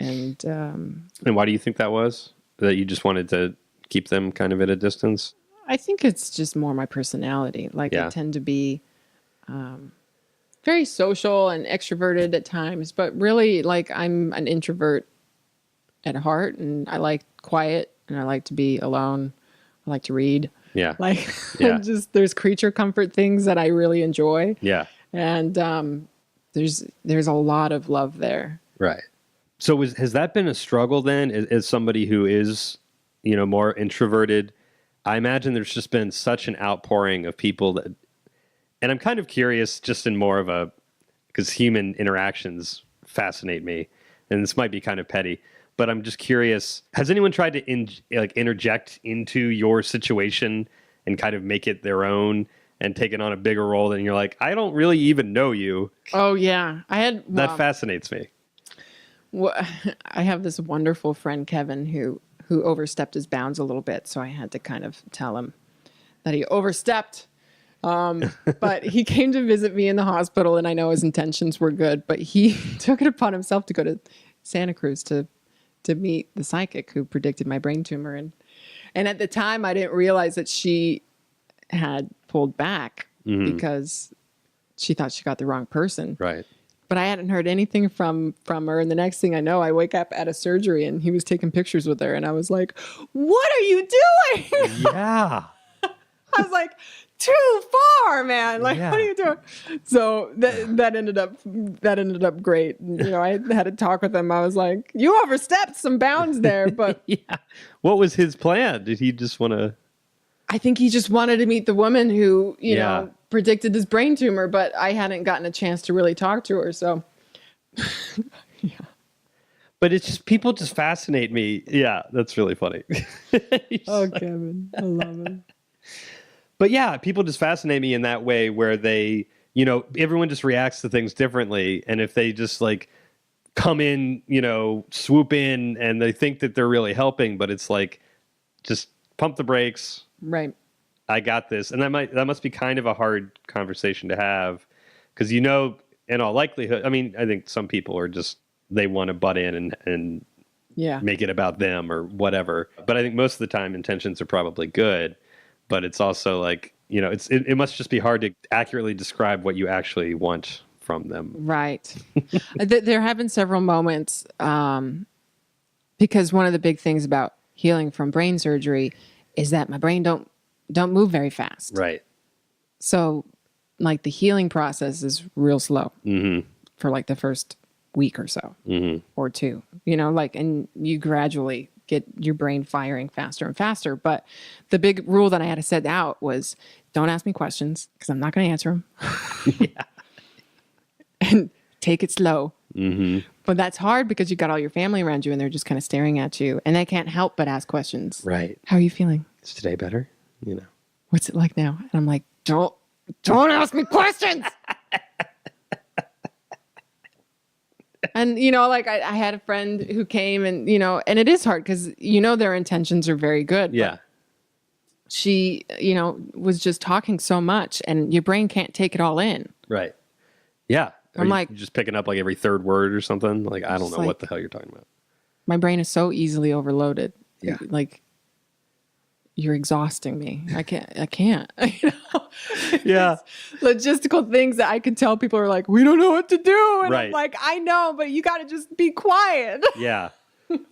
And why do you think that was? That you just wanted to keep them kind of at a distance? I think it's just more my personality. Like I tend to be very social and extroverted at times, but really like I'm an introvert at heart, and I like quiet and I like to be alone. I like to read. Yeah. Like just there's creature comfort things that I really enjoy. Yeah. And there's a lot of love there. Right. So has that been a struggle then as somebody who is, more introverted? I imagine there's just been such an outpouring of people that, and I'm kind of curious just in more of because human interactions fascinate me, and this might be kind of petty, but I'm just curious, has anyone tried to interject into your situation and kind of make it their own and take it on a bigger role than you're like, I don't really even know you? Oh yeah. That fascinates me. Well, I have this wonderful friend, Kevin, who overstepped his bounds a little bit. So I had to kind of tell him that he overstepped. But he came to visit me in the hospital, and I know his intentions were good, but he took it upon himself to go to Santa Cruz to meet the psychic who predicted my brain tumor. And at the time I didn't realize that she had pulled back because she thought she got the wrong person. Right. But I hadn't heard anything from her. And the next thing I know, I wake up at a surgery and he was taking pictures with her. And I was like, what are you doing? Yeah. I was like, too far, man. Like, what are you doing? So that ended up great. I had a talk with him. I was like, you overstepped some bounds there, but yeah. What was his plan? Did he just want to? I think he just wanted to meet the woman who, predicted this brain tumor, but I hadn't gotten a chance to really talk to her. So, yeah. But it's just, people just fascinate me. Yeah, that's really funny. Oh, Kevin, I love him. But yeah, people just fascinate me in that way where they, everyone just reacts to things differently. And if they just like come in, swoop in and they think that they're really helping, but it's like, just pump the brakes. Right. I got this. And that must be kind of a hard conversation to have because, in all likelihood, I mean, I think some people are just, they want to butt in and make it about them or whatever. But I think most of the time intentions are probably good. But it's also like, it must just be hard to accurately describe what you actually want from them. Right. There have been several moments because one of the big things about healing from brain surgery is that my brain don't move very fast. Right. So like the healing process is real slow for like the first week or so or two, and you gradually get your brain firing faster and faster. But the big rule that I had to set out was don't ask me questions because I'm not going to answer them. Yeah. And take it slow. But that's hard because you got all your family around you and they're just kind of staring at you and they can't help but ask questions. Right. How are you feeling? Is today better? What's it like now? And I'm like, don't ask me questions. And, I had a friend who came and, and it is hard because, their intentions are very good. Yeah. She, was just talking so much and your brain can't take it all in. Right. Yeah. I'm like, just picking up like every third word or something. Like, I don't know what the hell you're talking about. My brain is so easily overloaded. Yeah. Like, you're exhausting me. I can't. You know? Yeah. Logistical things that I could tell people are like, we don't know what to do. And I'm Right. like, I know, but you got to just be quiet. Yeah.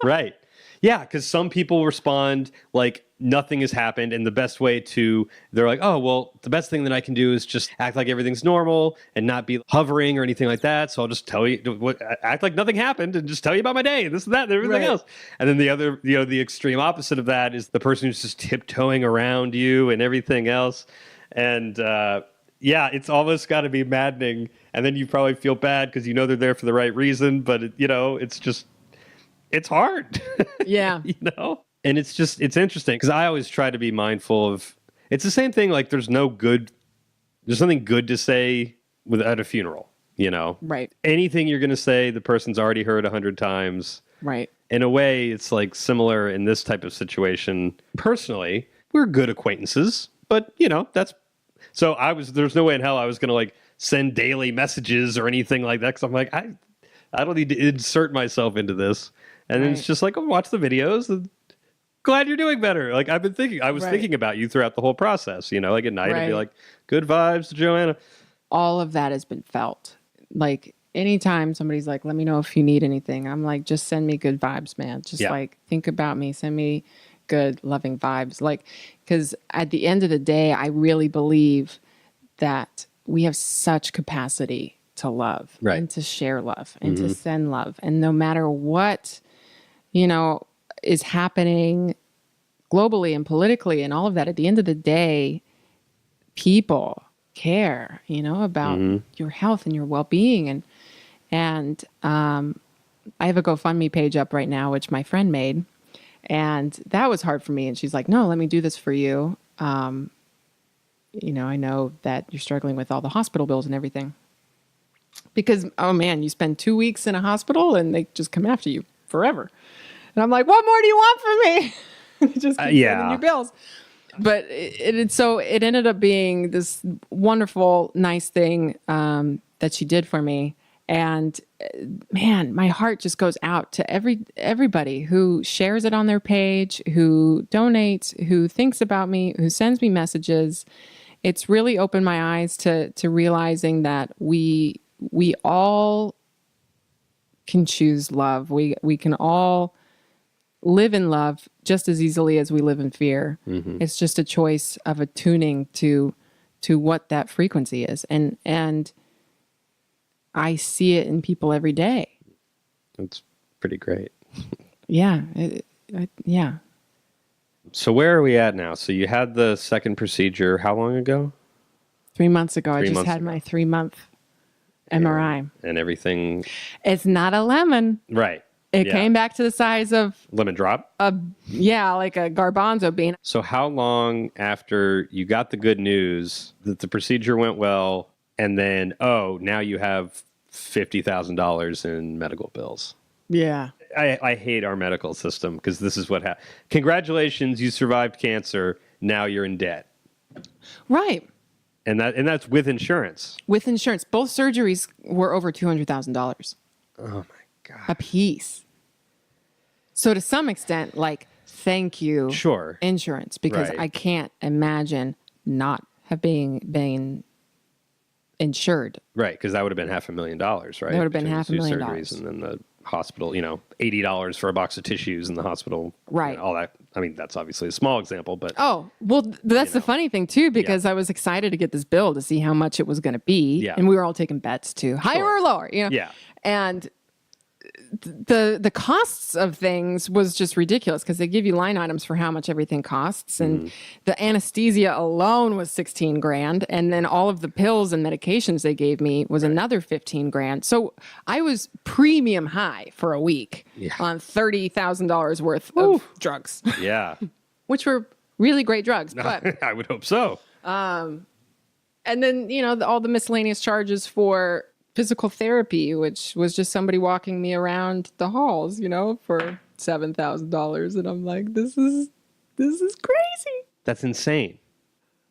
Right. Yeah, because some people respond like nothing has happened, and the best way to, they're like, oh, well, the best thing that I can do is just act like everything's normal and not be hovering or anything like that. So I'll just tell you, act like nothing happened and just tell you about my day and this and that and everything Right. else. And then the other, the extreme opposite of that is the person who's just tiptoeing around you and everything else. And yeah, it's almost got to be maddening. And then you probably feel bad because you know they're there for the right reason, but it's just, it's hard. Yeah. And it's interesting because I always try to be mindful of, it's the same thing. Like there's nothing good to say at a funeral, Right. Anything you're going to say, the person's already heard 100 times. Right. In a way, it's like similar in this type of situation. Personally, we're good acquaintances, but there's no way in hell I was going to like send daily messages or anything like that. Cause I'm like, I don't need to insert myself into this. And then it's just like, oh, watch the videos. And glad you're doing better. Like I was thinking about you throughout the whole process, like at night I'd be like, good vibes to JoAnna. All of that has been felt. Like anytime somebody's like, let me know if you need anything. I'm like, just send me good vibes, man. Just like, think about me. Send me good, loving vibes. Like, because at the end of the day, I really believe that we have such capacity to love and to share love and to send love. And no matter what, is happening globally and politically and all of that, at the end of the day, people care, about your health and your well-being. And I have a GoFundMe page up right now, which my friend made. And that was hard for me. And she's like, no, let me do this for you. I know that you're struggling with all the hospital bills and everything. Because, oh man, you spend 2 weeks in a hospital and they just come after you forever. And I'm like, what more do you want from me? They just keep sending you bills. But it ended up being this wonderful, nice thing that she did for me. And man, my heart just goes out to everybody who shares it on their page, who donates, who thinks about me, who sends me messages. It's really opened my eyes to realizing that we all can choose love. We can all live in love just as easily as we live in fear. It's just a choice of attuning to what that frequency is. And I see it in people every day. That's pretty great. Yeah. Yeah. So where are we at now? So you had the second procedure how long ago? 3 months ago. I just had my 3-month MRI. And everything. It's not a lemon. Right. It came back to the size of lemon drop. Like a garbanzo bean. So how long after you got the good news that the procedure went well, and then now you have $50,000 in medical bills? Yeah. I hate our medical system because this is what happened. Congratulations, you survived cancer. Now you're in debt. Right. And that's with insurance. With insurance, both surgeries were over $200,000. Oh my God. A piece. So to some extent, like, thank you, insurance, because I can't imagine not been insured. Right, because that would have been $500,000, right? That would have been $500,000. Surgeries and then the hospital, $80 for a box of tissues in the hospital. Right. All that. I mean, that's obviously a small example, but. Oh, well, that's the funny thing, too, because I was excited to get this bill to see how much it was going to be. Yeah. And we were all taking bets, too. Higher or lower, Yeah. And the costs of things was just ridiculous because they give you line items for how much everything costs. And the anesthesia alone was $16,000. And then all of the pills and medications they gave me was another $15,000. So I was premium high for a week on $30,000 worth of drugs. Yeah. Which were really great drugs. But I would hope so. And then, all the miscellaneous charges for physical therapy, which was just somebody walking me around the halls, for $7,000. And I'm like, this is crazy. That's insane.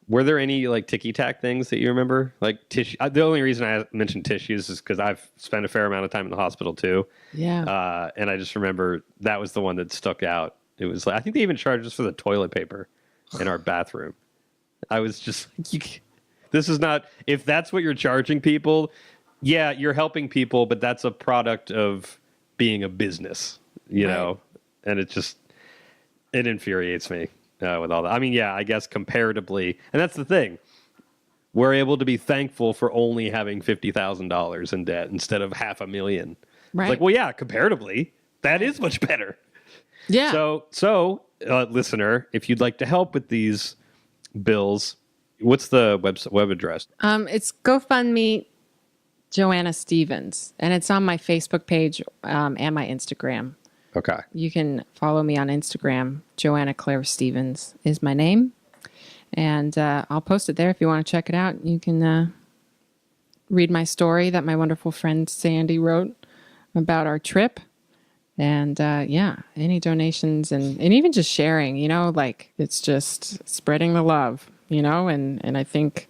Were there any like ticky tack things that you remember? Like tissue. The only reason I mentioned tissues is because I've spent a fair amount of time in the hospital too. Yeah. And I just remember that was the one that stuck out. It was like, I think they even charged us for the toilet paper in our bathroom. I was just like, this is not, if that's what you're charging people, yeah, you're helping people, but that's a product of being a business, you know? And it infuriates me with all that. I mean, yeah, I guess comparatively, and that's the thing. We're able to be thankful for only having $50,000 in debt instead of $500,000. Right. It's like, well, yeah, comparatively, that is much better. Yeah. So, listener, if you'd like to help with these bills, what's the web address? It's GoFundMe JoAnna Stephens, and it's on my Facebook page and my Instagram. Okay. You can follow me on Instagram. JoAnna Claire Stephens is my name, and I'll post it there if you want to check it out. You can read my story that my wonderful friend Sandy wrote about our trip. And yeah, any donations and even just sharing, you know, like it's just spreading the love, you know, and I think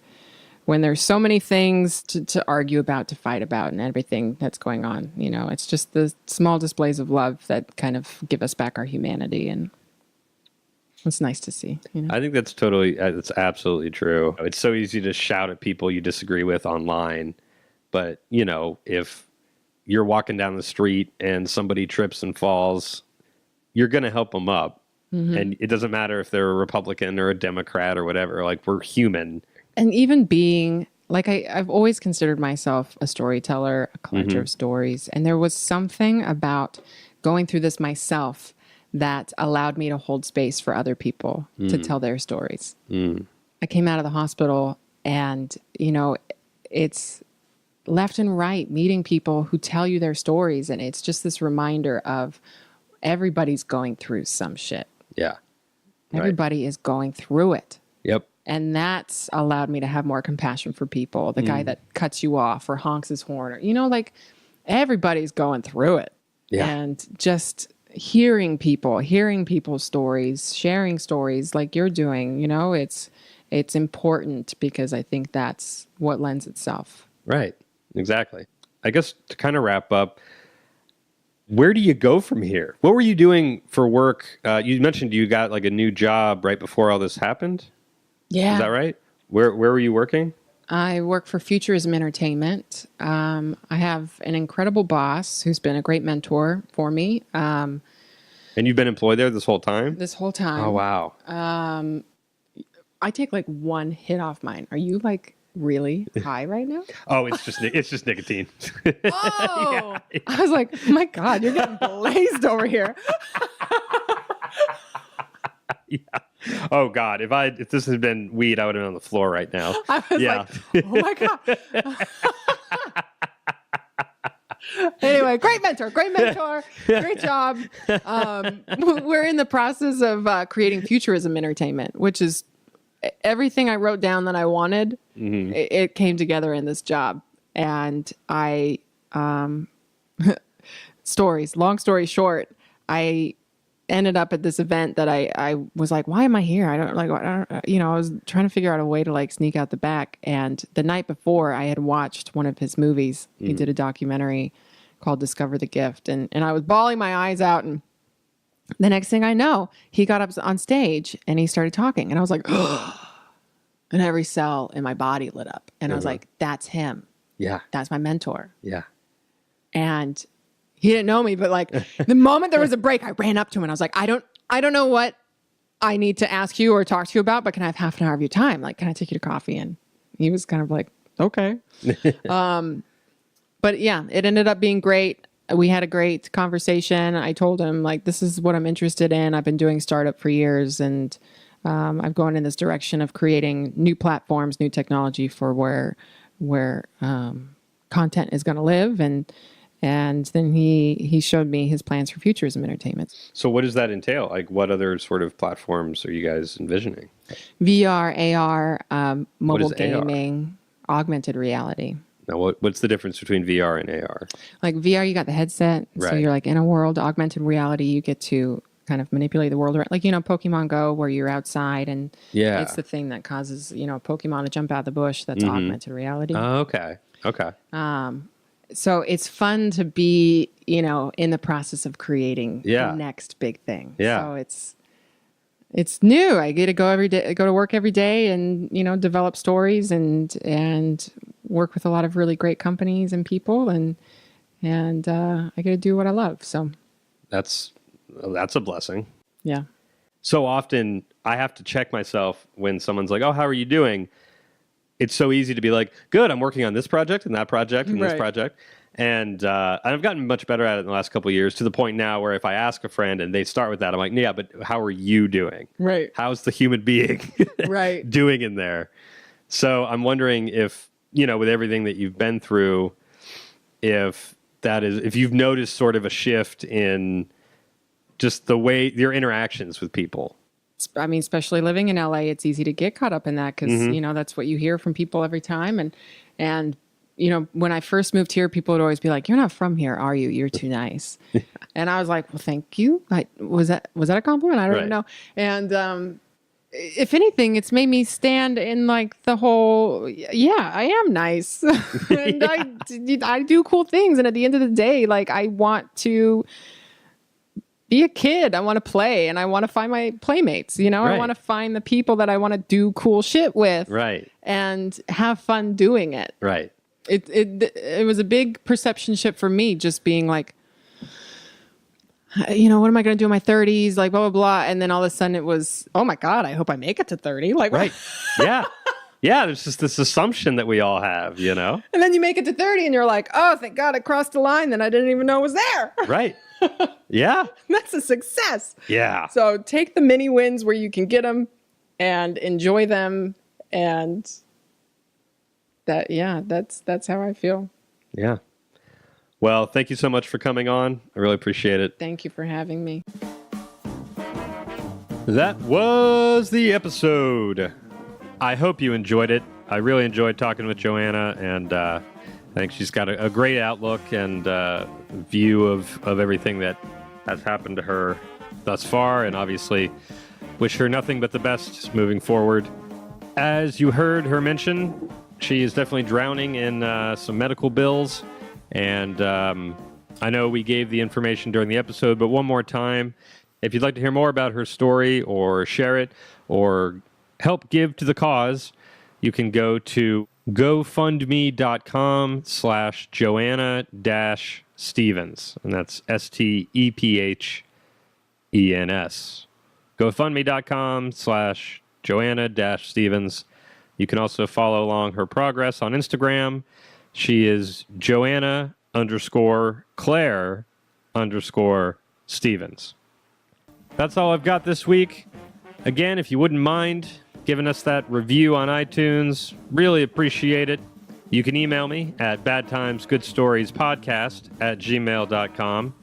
when there's so many things to argue about, to fight about and everything that's going on, you know, it's just the small displays of love that kind of give us back our humanity. And it's nice to see, you know. I think that's absolutely true. It's so easy to shout at people you disagree with online. But, you know, if you're walking down the street and somebody trips and falls, you're going to help them up. Mm-hmm. And it doesn't matter if they're a Republican or a Democrat or whatever. Like, we're human. And even being, like, I've always considered myself a storyteller, a collector of stories. And there was something about going through this myself that allowed me to hold space for other people to tell their stories. I came out of the hospital and, you know, it's left and right meeting people who tell you their stories. And it's just this reminder of everybody's going through some shit. Yeah. Everybody is going through it. Yep. And that's allowed me to have more compassion for people. The guy that cuts you off or honks his horn, or, you know, like everybody's going through it. Yeah. And just hearing people's stories, sharing stories like you're doing, you know, it's important because I think that's what lends itself. Right. Exactly. I guess to kind of wrap up, where do you go from here? What were you doing for work? You mentioned you got like a new job right before all this happened. Yeah. Is that right? Where were you working? I work for Futurism Entertainment. I have an incredible boss who's been a great mentor for me. And you've been employed there this whole time? This whole time. Oh, wow. I take like one hit off mine. Are you like really high right now? Oh, it's just nicotine. Oh, yeah. I was like, oh my God, you're getting blazed over here. Yeah. Oh God, if this had been weed, I would have been on the floor right now. I was like, oh my God. Anyway, great mentor, great job. We're in the process of creating Futurism Entertainment, which is everything I wrote down that I wanted. Mm-hmm. It came together in this job. And long story short, I ended up at this event that I was like, why am I here? I was trying to figure out a way to like sneak out the back. And the night before I had watched one of his movies. He did a documentary called Discover the Gift. And I was bawling my eyes out. And the next thing I know, he got up on stage and he started talking. And I was like, oh, and every cell in my body lit up. And I was like, that's him. Yeah. That's my mentor. Yeah. And he didn't know me, but like the moment there was a break, I ran up to him and I was like, I don't know what I need to ask you or talk to you about, but can I have half an hour of your time? Like, can I take you to coffee? And he was kind of like, okay. But yeah, it ended up being great. We had a great conversation. I told him like, this is what I'm interested in. I've been doing startup for years and I've gone in this direction of creating new platforms, new technology for where content is going to live. And then he showed me his plans for Futurism Entertainment. So what does that entail? Like what other sort of platforms are you guys envisioning? VR, AR, mobile gaming, augmented reality. Now, what's the difference between VR and AR? Like VR, you got the headset. Right. So you're like in a world. Augmented reality, you get to kind of manipulate the world around. Like, Pokemon Go, where you're outside and Yeah. it's the thing that causes, a Pokemon to jump out of the bush. That's augmented reality. Oh, okay. Okay. So it's fun to be, in the process of creating Yeah. the next big thing. Yeah. So it's new. I get to go to work every day and, develop stories and work with a lot of really great companies and people and I get to do what I love. So That's a blessing. yeah. So often I have to check myself when someone's like, "Oh, how are you doing?" It's so easy to be like, "Good, I'm working on this project and that project and this Right. project." And I've gotten much better at it in the last couple of years, to the point now where if I ask a friend and they start with that, I'm like, "Yeah, but how are you doing? Right. How's the human being Right. doing in there?" So I'm wondering if, with everything that you've been through, if you've noticed sort of a shift in just the way your interactions with people. I mean, especially living in LA, it's easy to get caught up in that because, that's what you hear from people every time. And, when I first moved here, people would always be like, "You're not from here, are you? You're too nice." And I was like, "Well, thank you." Was that a compliment? I don't even know. And, if anything, it's made me stand in like the whole, yeah, I am nice. And I do cool things. And at the end of the day, like, I want to be a kid. I want to play and I want to find my playmates, Right. I want to find the people that I want to do cool shit with. Right. And have fun doing it. Right. It was a big perception shift for me, just being like, what am I going to do in my 30s? Like, blah, blah, blah. And then all of a sudden it was, oh my God, I hope I make it to 30. Like, Right. Yeah. Yeah. There's just this assumption that we all have, And then you make it to 30 and you're like, oh, thank God I crossed the line that I didn't even know was there. Right. Yeah. That's a success. Yeah. So take the mini wins where you can get them and enjoy them. And that's how I feel. Yeah. Well, thank you so much for coming on. I really appreciate it. Thank you for having me. That was the episode. I hope you enjoyed it. I really enjoyed talking with JoAnna, and I think she's got a great outlook and view of everything that has happened to her thus far, and obviously wish her nothing but the best moving forward. As you heard her mention, she is definitely drowning in some medical bills, and I know we gave the information during the episode, but one more time, if you'd like to hear more about her story or share it or help give to the cause, you can go to gofundme.com/JoAnna-Stephens, and that's STEPHENS. gofundme.com/JoAnna-Stephens. You can also follow along her progress on Instagram. She is JoAnna_Claire_Stephens. That's all I've got this week. Again, if you wouldn't mind giving us that review on iTunes, really appreciate it. You can email me at badtimesgoodstoriespodcast@gmail.com.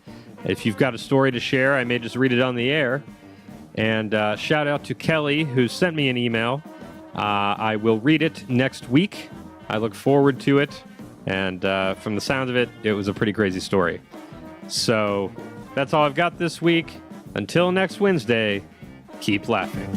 If you've got a story to share, I may just read it on the air. And shout out to Kelly, who sent me an email. I will read it next week. I look forward to it. And from the sound of it, it was a pretty crazy story. So that's all I've got this week. Until next Wednesday, keep laughing.